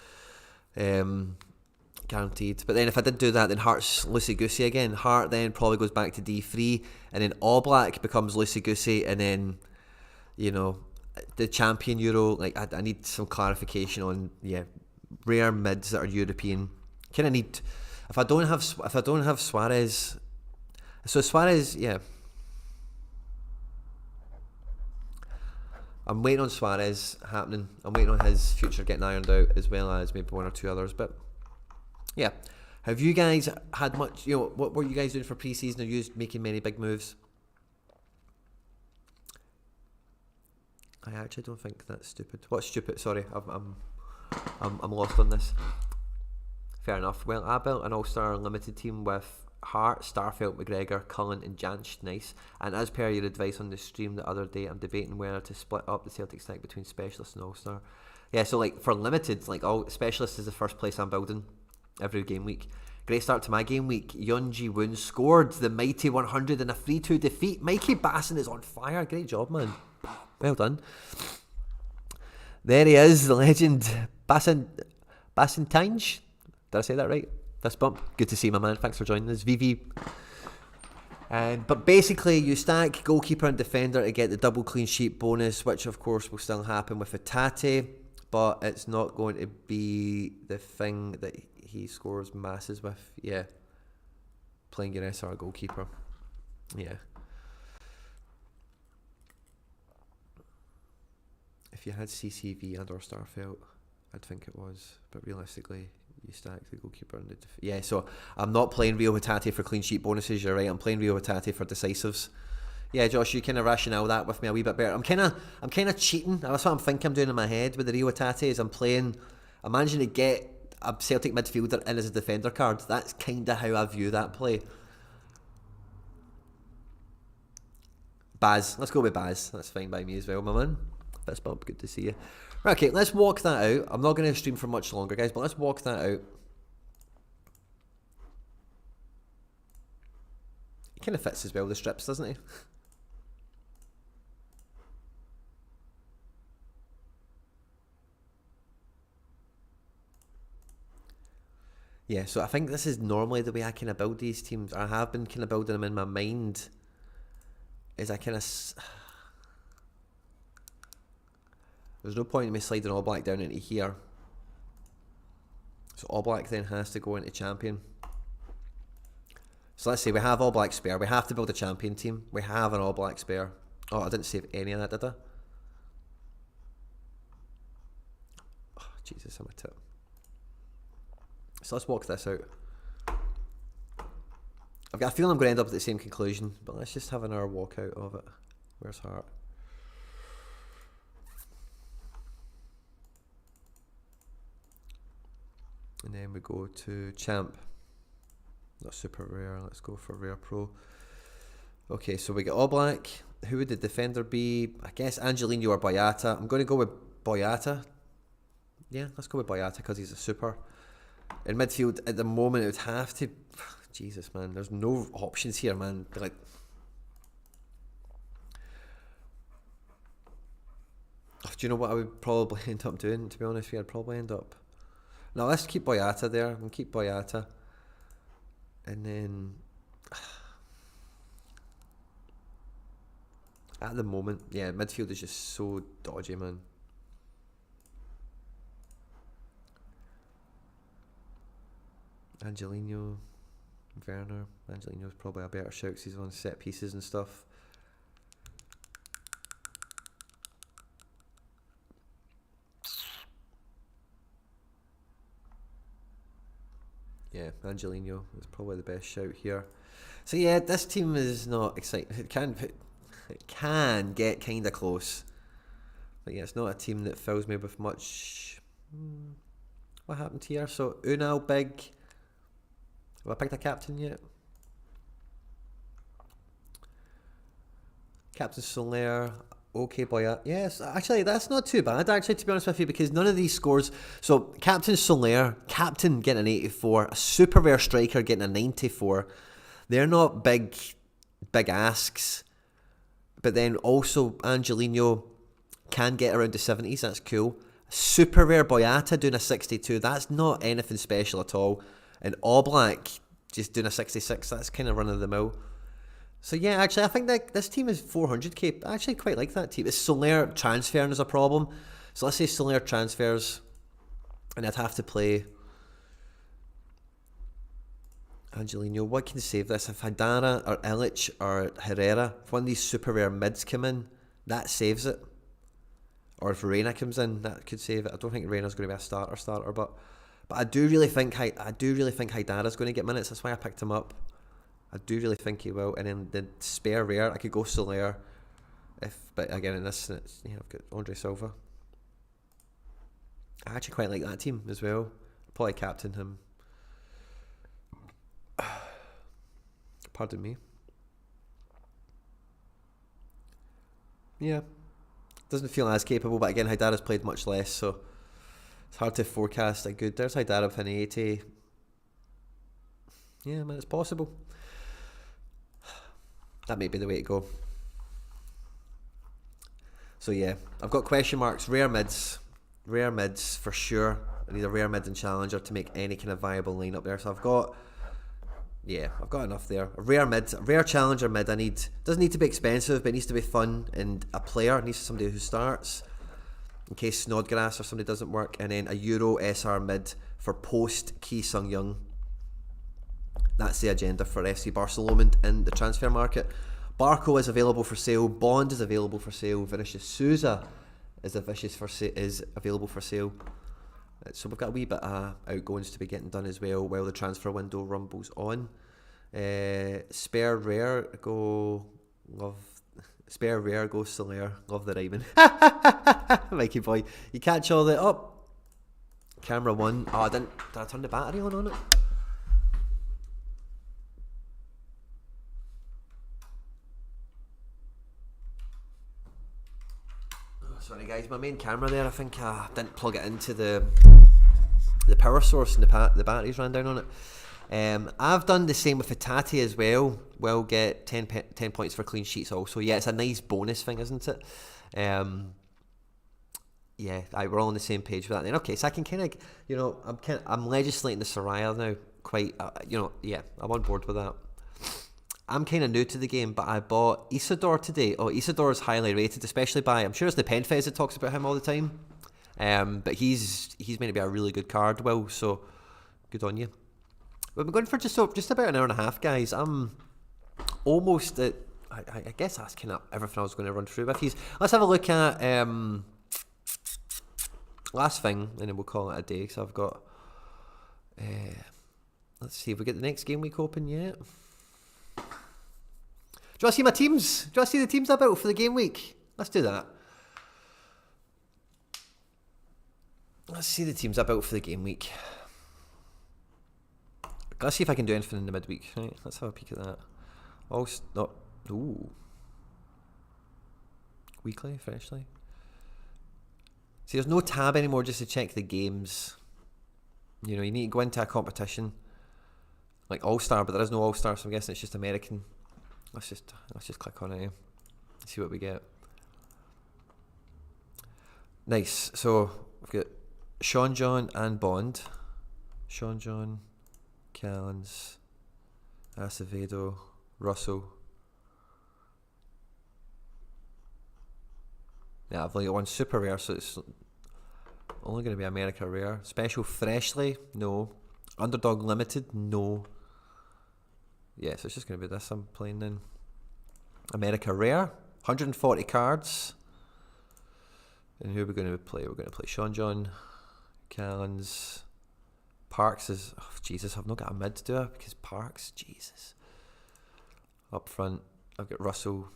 Guaranteed. But then if I did do that, then Hart's loosey-goosey again. Hart then probably goes back to D3, and then Oblak becomes loosey-goosey, and then, you know, the champion Euro, like I need some clarification on rare mids that are European. Kind of need if I don't have Suarez, so Suarez, I'm waiting on Suarez happening. I'm waiting on his future getting ironed out, as well as maybe one or two others. But yeah, have you guys had much? You know, what were you guys doing for pre-season? Are you making many big moves? I actually don't think that's stupid. What's stupid? Sorry, I'm lost on this. Fair enough. Well, I built an all-star limited team with Hart, Starfelt, McGregor, Cullen and Jansch. Nice. And as per your advice on the stream the other day, I'm debating whether to split up the Celtic stack between Specialist and All-Star. Yeah, so like for limited, like all Specialist is the first place I'm building every game week. Great start to my game week. Yeon Ji-woon scored the mighty 100 in a 3-2 defeat. Mikey Basson is on fire. Great job, man. Well done. There he is, the legend. Bassentange? Did I say that right? Fist bump. Good to see my man. Thanks for joining us, VV. But basically, you stack goalkeeper and defender to get the double clean sheet bonus, which of course will still happen with Hatate, but it's not going to be the thing that he scores masses with. Yeah. Playing your SR goalkeeper. Yeah. If you had CCV and or Starfelt, I'd think it was, but realistically, you stack the goalkeeper and the so I'm not playing Rio Hatate for clean sheet bonuses. You're right. I'm playing Rio Hatate for decisives. Yeah, Josh, you kind of rationale that with me a wee bit better. I'm kind of cheating. That's what I'm thinking I'm doing in my head with the Rio Hatate. Is I'm managing to get a Celtic midfielder in as a defender card. That's kind of how I view that play. Baz, let's go with Baz. That's fine by me as well, my man. Fist bump, good to see you. Right, okay, let's walk that out. I'm not going to stream for much longer, guys, but let's walk that out. He kind of fits as well, the strips, doesn't he? Yeah, so I think this is normally the way I kind of build these teams. I have been kind of building them in my mind. Is I kind of... There's no point in me sliding All Black down into here. So All Black then has to go into champion. So let's say we have All Black spare. We have to build a champion team. We have an All Black spare. Oh, I didn't save any of that, did I? Oh, Jesus, I'm a tip. So let's walk this out. I've got a feeling I'm going to end up at the same conclusion, but let's just have an hour walk out of it. Where's Hart? And then we go to champ. Not super rare. Let's go for rare pro. Okay, so we get All Black. Who would the defender be? I guess Angelino or Boyata. I'm going to go with Boyata. Yeah, let's go with Boyata because he's a super. In midfield at the moment, it would have to. Jesus, man, there's no options here, man. Like, do you know what I would probably end up doing? To be honest, I'd probably end up. No, let's keep Boyata there. And keep Boyata, and then at the moment, yeah, midfield is just so dodgy, man. Angelino, Werner. Angelino's probably a better shout because he's on set pieces and stuff. Yeah, Angelino is probably the best shout here. So yeah, this team is not exciting. It can get kind of close. But yeah, it's not a team that fills me with much. What happened here? So Unal big. Have I picked a captain yet? Captain Soler. Okay, boy. Yes, actually, that's not too bad, actually, to be honest with you, because none of these scores. So, Captain Soler, captain getting an 84, a super rare striker getting a 94. They're not big asks. But then also, Angelino can get around the 70s. That's cool. Super rare Boyata doing a 62. That's not anything special at all. And Oblak just doing a 66. That's kind of run of the mill. So yeah, actually, I think that this team is 400k. I actually quite like that team. It's Soler transferring is a problem. So let's say Soler transfers, and I'd have to play Angelino. What can save this? If Hadara or Illich or Herrera, if one of these super rare mids come in, that saves it. Or if Reina comes in, that could save it. I don't think Reina's going to be a starter, but I do really think Haidara's going to get minutes. That's why I picked him up. I do really think he will. And then the spare rare, I could go Soler. But again, in this, I've got Andre Silva. I actually quite like that team as well. Probably captain him. Pardon me. Yeah. Doesn't feel as capable, but again, Haidara's played much less, so it's hard to forecast a good. There's Haidara with an 80. Yeah, man, it's possible. That may be the way to go. So yeah, I've got question marks. Rare mids for sure. I need a rare mid and challenger to make any kind of viable lineup there. So I've got enough there. A rare challenger mid. Doesn't need to be expensive, but it needs to be fun, and a player needs somebody who starts in case Snodgrass or somebody doesn't work, and then a Euro SR mid for post Ki Sung Young. That's the agenda for FC Barcelona in the transfer market. Barco is available for sale. Bond is available for sale. Vinicius Souza is available for sale. So we've got a wee bit of outgoings to be getting done as well while the transfer window rumbles on. Spare rare go Soler. Love the rhyming. Mikey boy, you catch all the up. Camera one. Oh, did I turn the battery on it? Sorry guys, my main camera there, I think I didn't plug it into the power source, and the batteries ran down on it. I've done the same with Fatati as well. We'll get 10 points for clean sheets also. Yeah, it's a nice bonus thing, isn't it? Yeah, we're all on the same page with that then. Okay, so I can kind of, I'm legislating the Sorare now quite, yeah, I'm on board with that. I'm kind of new to the game, but I bought Isidore today. Oh, Isidore is highly rated, especially by, I'm sure it's the Penfez that talks about him all the time. But he's meant to be a really good card, Will, so good on you. We've been going for just about an hour and a half, guys. I'm almost at, I guess that's kind of everything I was going to run through with you. Let's have a look at last thing, and then we'll call it a day, because I've got, let's see if we get the next game week open yet. Do you want to see my teams? Do you want to see the teams I built for the game week? Let's do that. Let's see the teams I built for the game week. Let's see if I can do anything in the midweek. Right, let's have a peek at that. Weekly, freshly. See, there's no tab anymore just to check the games. You need to go into a competition like All-Star, but there is no All-Star, so I'm guessing it's just American. Let's just click on it and see what we get. Nice. So we've got Sean John and Bond. Sean John, Callens, Acevedo, Russell. Yeah, I've only got one super rare, so it's only going to be America rare. Special freshly? No. Underdog limited? No. Yeah, so it's just going to be this I'm playing then. America rare, 140 cards. And who are we going to play? We're going to play Sean John, Callens, Parks is... Oh, Jesus, I've not got a mid, do I? Because Parks, Jesus. Up front, I've got Russell,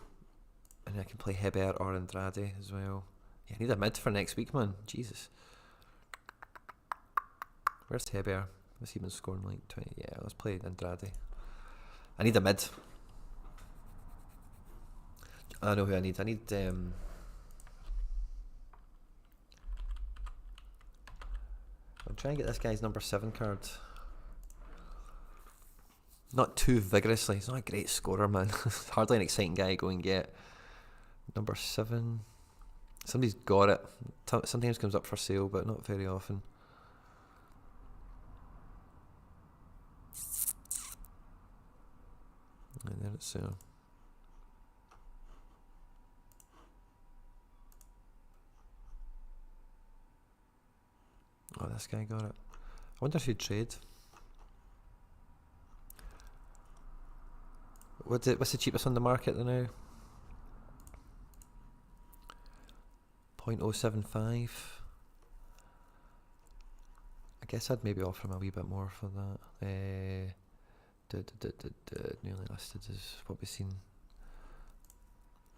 and I can play Hebert or Andrade as well. Yeah, I need a mid for next week, man. Jesus. Where's Hebert? What's he been scoring like 20? Yeah, let's play Andrade. I need a mid. I know who I need. I need... I'm trying to get this guy's number 7 card. Not too vigorously. He's not a great scorer, man. Hardly an exciting guy to go and get. Number 7. Somebody's got it. Sometimes comes up for sale, but not very often. And then it's... Oh, this guy got it. I wonder if he'd trade. What's the cheapest on the market now? 0.075. I guess I'd maybe offer him a wee bit more for that. Nearly listed is what we've seen.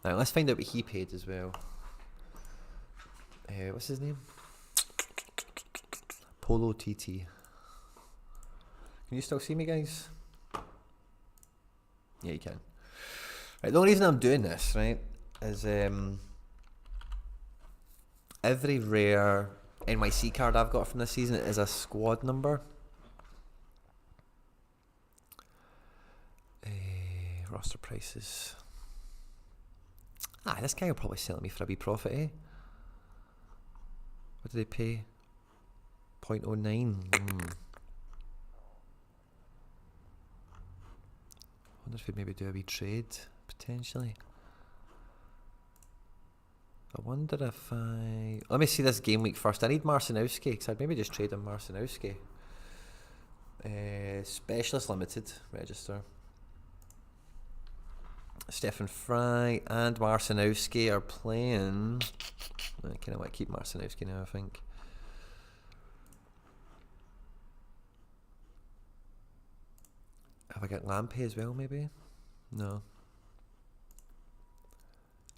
Now let's find out what he paid as well. What's his name? Polo TT. Can you still see me, guys? Yeah, you can. Right, the only reason I'm doing this, right, is every rare NYC card I've got from this season is a squad number. Roster prices. This guy will probably sell me for a wee profit, eh? What did they pay? 0.09. I wonder if we'd maybe do a wee trade, potentially. I wonder if I... Let me see this game week first. I need Marcinowski, because I'd maybe just trade him Marcinowski. Specialist Limited, register. Stefan Fry and Marcinowski are playing... I kind of want to keep Marcinowski now, I think. Have I got Lampy as well, maybe? No.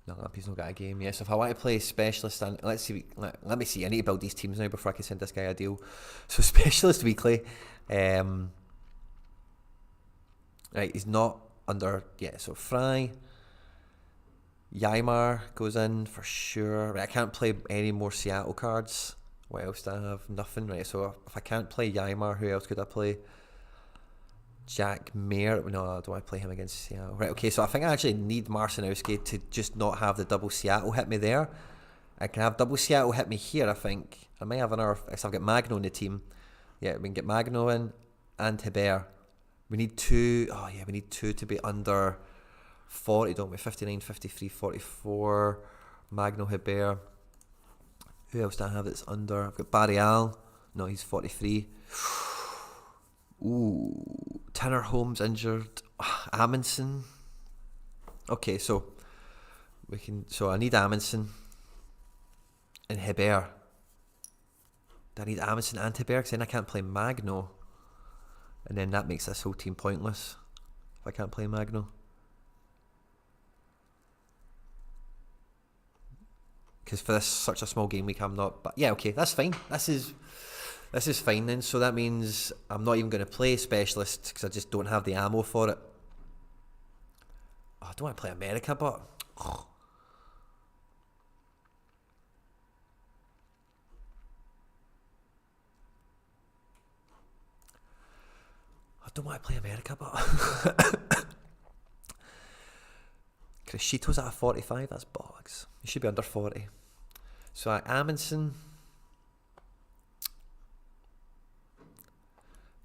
No, Lampy's not got a game. Yes, if I want to play Specialist, and let's see. Let me see. I need to build these teams now before I can send this guy a deal. So Specialist Weekly. Right, he's not under... Yeah, so Fry. Ymar goes in for sure. Right, I can't play any more Seattle cards. What else do I have? Nothing, right? So if I can't play Ymar, who else could I play? Jack Mayer. No, I don't want to play him against Seattle. Right, okay, so I think I actually need Marcinowski to just not have the double Seattle hit me there. I can have double Seattle hit me here, I think. I may have another... I've got Magno in the team. Yeah, we can get Magno in and Hebert. We need 2... Oh, yeah, we need 2 to be under 40, don't we? 59, 53, 44. Magno, Hebert. Who else do I have that's under? I've got Barry Al. No, he's 43. Ooh, Tanner Holmes injured. Amundsen. Okay, so we can. So I need Amundsen and Hebert. Do I need Amundsen and Hebert? Because then I can't play Magno, and then that makes this whole team pointless if I can't play Magno. Because for this such a small game week, I'm not. But yeah, okay, that's fine. This is fine then, so that means I'm not even going to play Specialist because I just don't have the ammo for it. Oh, I don't want to play America, but... Oh. I don't want to play America, but... Crescito's at a 45, that's bollocks. He should be under 40. So Amundsen...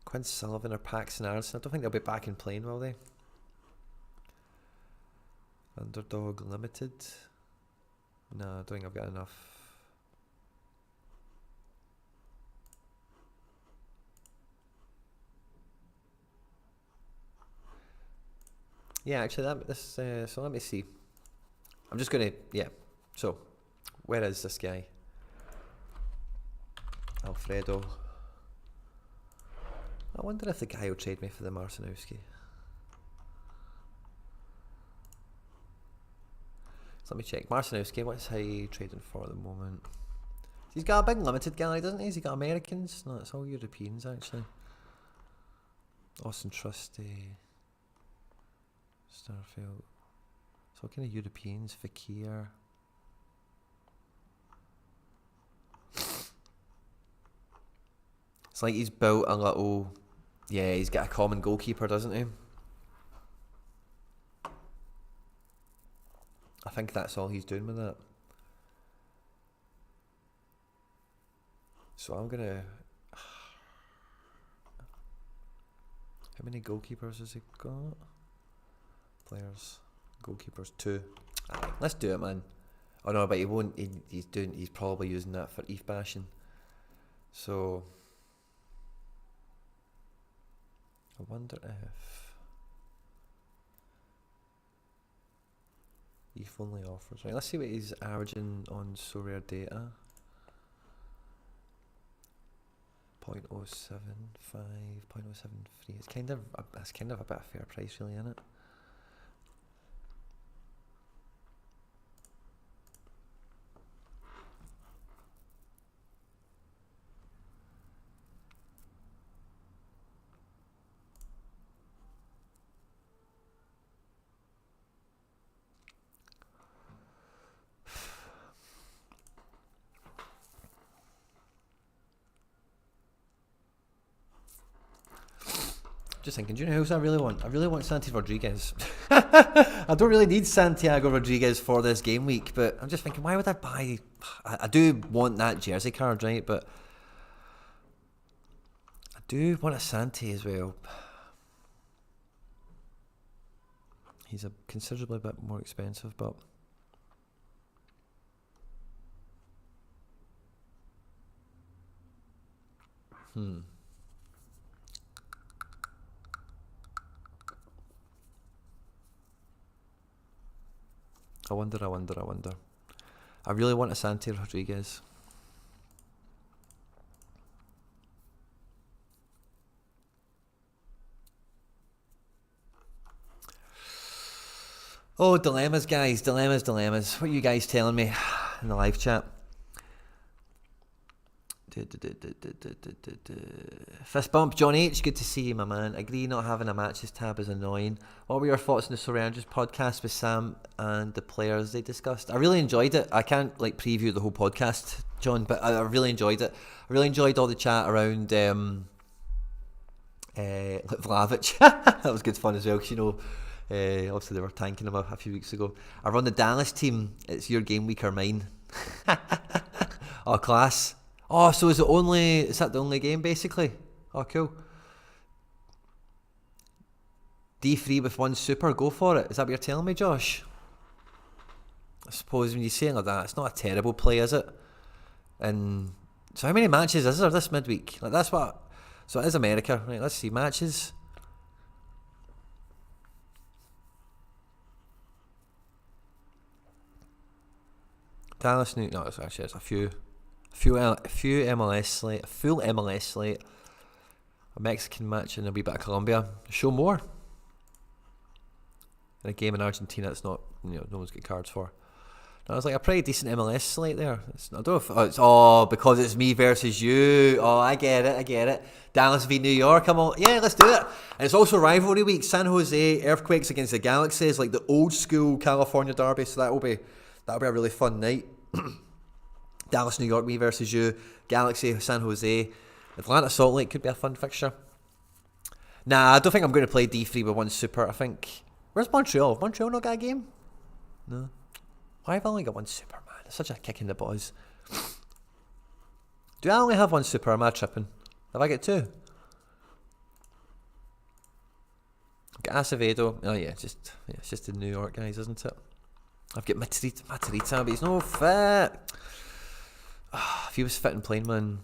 Quinn Sullivan or Paxton Aronson. I don't think they'll be back in playing, will they? Underdog Limited. No, I don't think I've got enough. Yeah, actually, so let me see. I'm just gonna, yeah. So, where is this guy? Alfredo. I wonder if the guy will trade me for the Marcinowski. So let me check. Marcinowski, what's he trading for at the moment? He's got a big limited gallery, doesn't he? Has he got Americans? No, it's all Europeans actually. Austin Trusty, Starfield. It's all kind of Europeans. Fakir. It's like he's built a little... Yeah, he's got a common goalkeeper, doesn't he? I think that's all he's doing with that. So I'm gonna... How many goalkeepers has he got? Players. Goalkeepers 2. Aye, let's do it, man. Oh no, but he won't. He's probably using that for Eve bashing. So I wonder if Eve only offers. Right, let's see what he's averaging on Sorare data. 0.075, 0.073. It's kind of a bit of fair price, really, isn't it? Just thinking, do you know who else I really want? I really want Santi Rodriguez. I don't really need Santiago Rodriguez for this game week, but I'm just thinking, why would I buy... I do want that jersey card, right? But I do want a Santi as well. He's a considerably bit more expensive, but... I wonder. I really want a Santi Rodriguez. Oh, dilemmas, guys. Dilemmas. What are you guys telling me in the live chat? Fist bump, John H. Good to see you, my man. Agree, not having a matches tab is annoying. What were your thoughts on the Sorare podcast with Sam and the players they discussed? I really enjoyed it. I can't preview the whole podcast, John, but I really enjoyed it. I really enjoyed all the chat around Vlahovic. That was good fun as well, because obviously they were tanking him a few weeks ago. I run the Dallas team. It's your game week or mine. Oh, class. Oh, so is that the only game, basically? Oh, cool. D3 with 1 super, go for it. Is that what you're telling me, Josh? I suppose when you say it like that, it's not a terrible play, is it? And so how many matches is there this midweek? That's what... So it is America. Right, let's see. Matches. Dallas New... No, it's a few MLS slate, a full MLS slate, a Mexican match and a wee bit of Colombia. Show more. And a game in Argentina that's not, no one's got cards for. Now, it's a pretty decent MLS slate there. I don't know if because it's me versus you. Oh, I get it. Dallas v New York. Come on, yeah, let's do it. And it's also rivalry week. San Jose Earthquakes against the Galaxy is like the old school California derby. So that'll be a really fun night. Dallas, New York, me versus you. Galaxy, San Jose. Atlanta, Salt Lake could be a fun fixture. Nah, I don't think I'm going to play D3 with 1 super. I think... Where's Montreal? Have Montreal not got a game? No. Why have I only got 1 super, man? It's such a kick in the balls. Do I only have 1 super? Am I tripping? Have I got 2? I've got Acevedo. Oh yeah, it's just the New York guys, isn't it? I've got Matarita, but he's no fit. If he was fit and playing, man.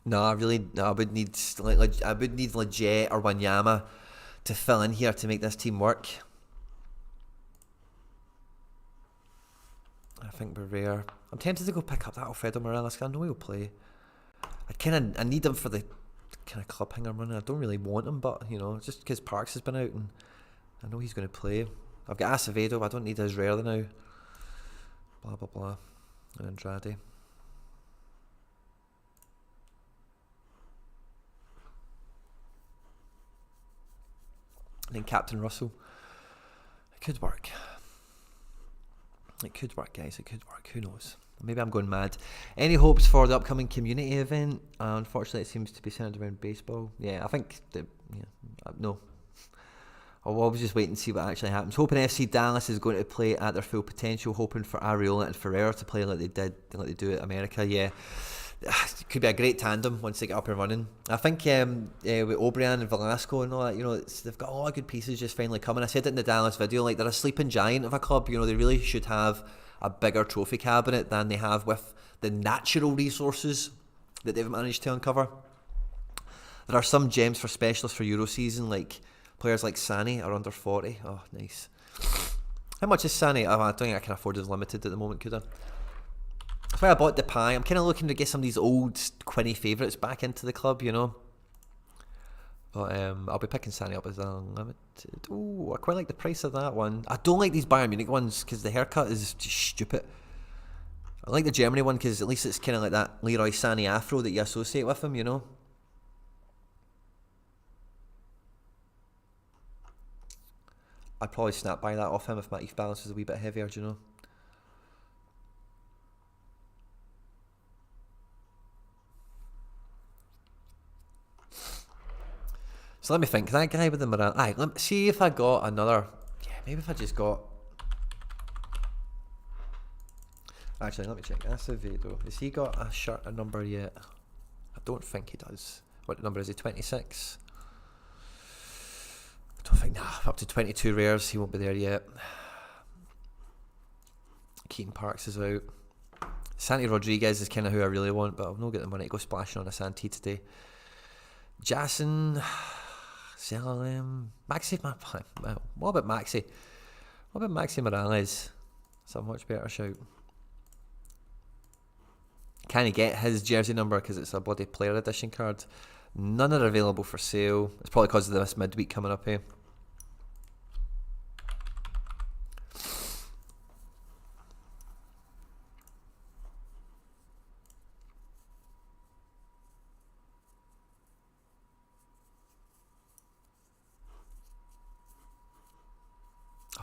No, I would need Leggett or Wanyama to fill in here to make this team work. think we're rare. I'm tempted to go pick up that Alfredo Morales, because I know he'll play. I need him for the kind of club thing I'm running. I don't really want him, but, you know, just because Parks has been out and I know he's going to play. I've got Acevedo, but I don't need his rare now. Blah, blah, blah. And Andrade. And then Captain Russell. It could work. It could work, guys. It could work. Who knows? Maybe I'm going mad. Any hopes for the upcoming community event? Unfortunately, it seems to be centered around baseball. Yeah, I think no. I'll always just wait and see what actually happens. Hoping FC Dallas is going to play at their full potential. Hoping for Areola and Ferreira to play like they do at America. Yeah, it could be a great tandem once they get up and running. I think with Obrian and Velasco and all that, you know, they've got a lot of good pieces just finally coming. I said it in the Dallas video, like they're a sleeping giant of a club. You know, they really should have a bigger trophy cabinet than they have with the natural resources that they've managed to uncover. There are some gems for specialists for Euro season, like players like Sani are under 40. Oh, nice. How much is Sani? Oh, I don't think I can afford his limited at the moment, could I? That's why I bought Depay. I'm kind of looking to get some of these old Quinny favourites back into the club, you know. But I'll be picking Sani up as unlimited. Oh, I quite like the price of that one. I don't like these Bayern Munich ones because the haircut is just stupid. I like the Germany one because at least it's kind of like that Leroy Sani afro that you associate with him, you know. I'd probably snap by that off him if my ETH balance was a wee bit heavier, do you know. So let me think, that guy with the Morales. Aye, let me see if I got another. Yeah, maybe if I just got. Actually, let me check. Acevedo. Has he got a shirt, a number yet? I don't think he does. What number is he? 26? I don't think, up to 22 rares, he won't be there yet. Keaton Parks is out. Santi Rodriguez is kind of who I really want, but I'll not get the money to go splashing on a Santi today. Jason. Maxi, what about Maxi? What about Maxi Morales? That's a much better shout. Can he get his jersey number because it's a bloody player edition card? None are available for sale. It's probably because of this midweek coming up here.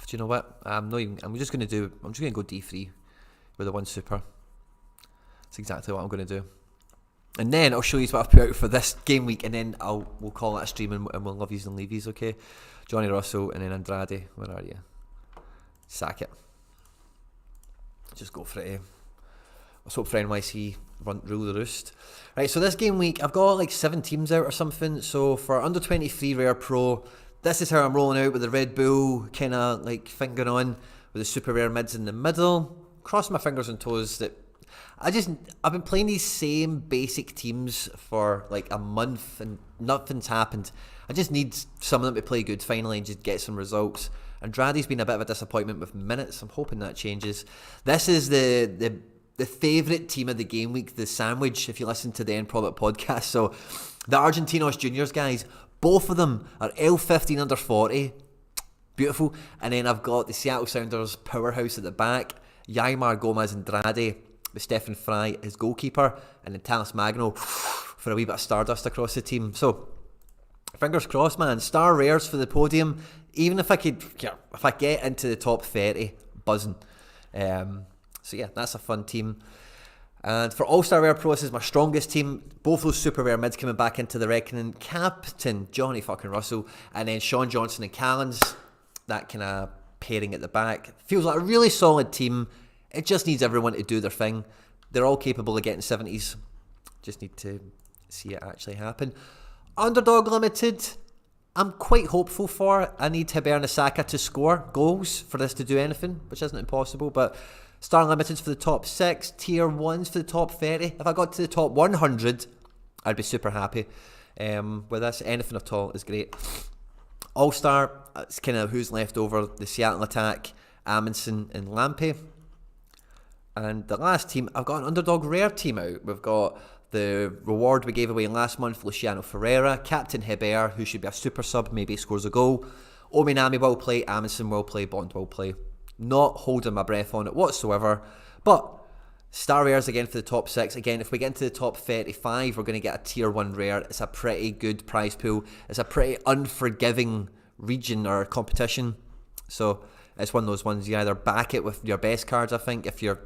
Do you know what? I'm just gonna go D3 with the one super. That's exactly what I'm gonna do. And then I'll show you what I've put out for this game week, and then we'll call it a stream and we'll love yous and leave yous, okay? Johnny Russell and then Andrade. Where are you? Sack it. Just go for it, eh? Let's hope for NYC rule the roost. Right, so this game week I've got like 7 teams out or something. So for under 23 Rare Pro, this is how I'm rolling out with the Red Bull kind of like finger on with the super rare mids in the middle. Cross my fingers and toes that I've been playing these same basic teams for like a month and nothing's happened. I just need some of them to play good finally and just get some results. Andrade's been a bit of a disappointment with minutes. I'm hoping that changes. This is the favourite team of the game week, the sandwich, if you listen to the End Product podcast. So the Argentinos Juniors guys, both of them are L15 under 40. Beautiful. And then I've got the Seattle Sounders powerhouse at the back. Yaimar Gomez Andrade with Stefan Fry as goalkeeper. And then Talis Magno for a wee bit of stardust across the team. So, fingers crossed, man. Star rares for the podium. Even if I get into the top 30, buzzing. So yeah, that's a fun team. And for All-Star Rare Pro, this is my strongest team. Both those super rare mids coming back into the reckoning. Captain Johnny fucking Russell. And then Sean Johnson and Callens. That kind of pairing at the back. Feels like a really solid team. It just needs everyone to do their thing. They're all capable of getting 70s. Just need to see it actually happen. Underdog Limited, I'm quite hopeful for. I need Hiberna Saka to score goals for this to do anything, which isn't impossible, but Star Limiteds for the top 6, Tier 1s for the top 30. If I got to the top 100, I'd be super happy with this. Anything at all is great. All-Star, it's kind of who's left over. The Seattle attack, Amundsen and Lampe. And the last team, I've got an underdog rare team out. We've got the reward we gave away last month, Luciano Ferreira, Captain Heber, who should be a super sub, maybe he scores a goal. Ominami will play, Amundsen will play, Bond will play. Not holding my breath on it whatsoever. But star rares again for the top 6. Again, if we get into the top 35, we're going to get a tier 1 rare. It's a pretty good prize pool. It's a pretty unforgiving region or competition. So it's one of those ones you either back it with your best cards, I think, if you're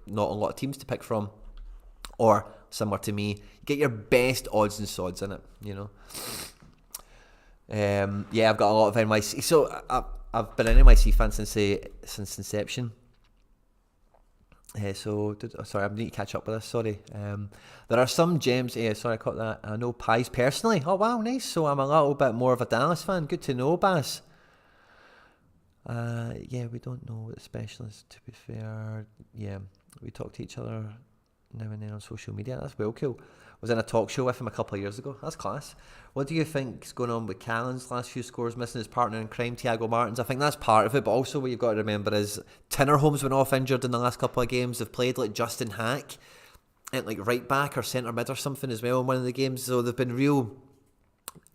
not a lot of teams to pick from. Or, similar to me, get your best odds and sods in it, you know. Yeah, I've got a lot of NYC. So I've been an NYC fan since inception. Sorry, I need to catch up with this. Sorry. There are some gems. Sorry, I caught that. I know Pies personally. Oh wow, nice. So I'm a little bit more of a Dallas fan. Good to know, Bass. Yeah, we don't know the specialists. To be fair, yeah, we talk to each other now and then on social media. That's well cool. Was in a talk show with him a couple of years ago. That's class. What do you think is going on with Callan's last few scores, missing his partner in crime, Thiago Martins? I think that's part of it, but also what you've got to remember is Tinnerholm's went off injured in the last couple of games. They've played like Justin Hack at like right back or centre mid or something as well in one of the games. So they've been real.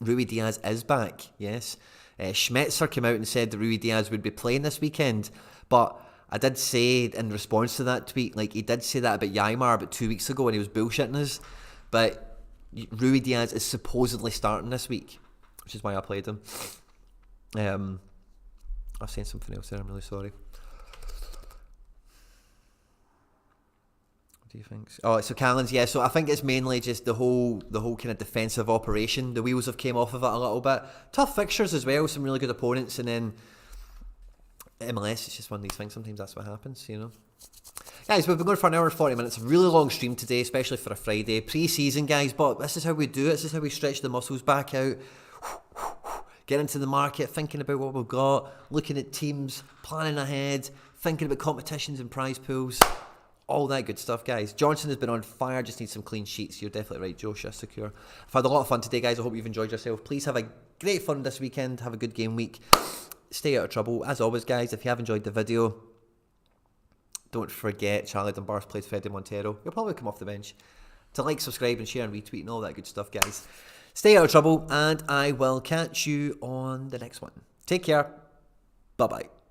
Rui Diaz is back, yes. Schmetzer came out and said that Rui Diaz would be playing this weekend, but I did say in response to that tweet, like he did say that about Yaimar about 2 weeks ago when he was bullshitting us. But Rui Diaz is supposedly starting this week, which is why I played him. I was saying something else there, I'm really sorry. What do you think? Oh, so Callens, yeah, so I think it's mainly just the whole kind of defensive operation. The wheels have came off of it a little bit. Tough fixtures as well, some really good opponents, and then MLS, it's just one of these things. Sometimes that's what happens, you know. Guys, we've been going for an hour and 40 minutes. A really long stream today, especially for a Friday. Pre-season, guys, but this is how we do it. This is how we stretch the muscles back out. Get into the market, thinking about what we've got, looking at teams, planning ahead, thinking about competitions and prize pools. All that good stuff, guys. Johnson has been on fire, just needs some clean sheets. You're definitely right, Joshua, secure. I've had a lot of fun today, guys. I hope you've enjoyed yourself. Please have a great fun this weekend. Have a good game week. Stay out of trouble. As always, guys, if you have enjoyed the video, don't forget Charlie Dunbar's plays Freddie Montero. He'll probably come off the bench. To like, subscribe, and share and retweet and all that good stuff, guys. Stay out of trouble, and I will catch you on the next one. Take care. Bye-bye.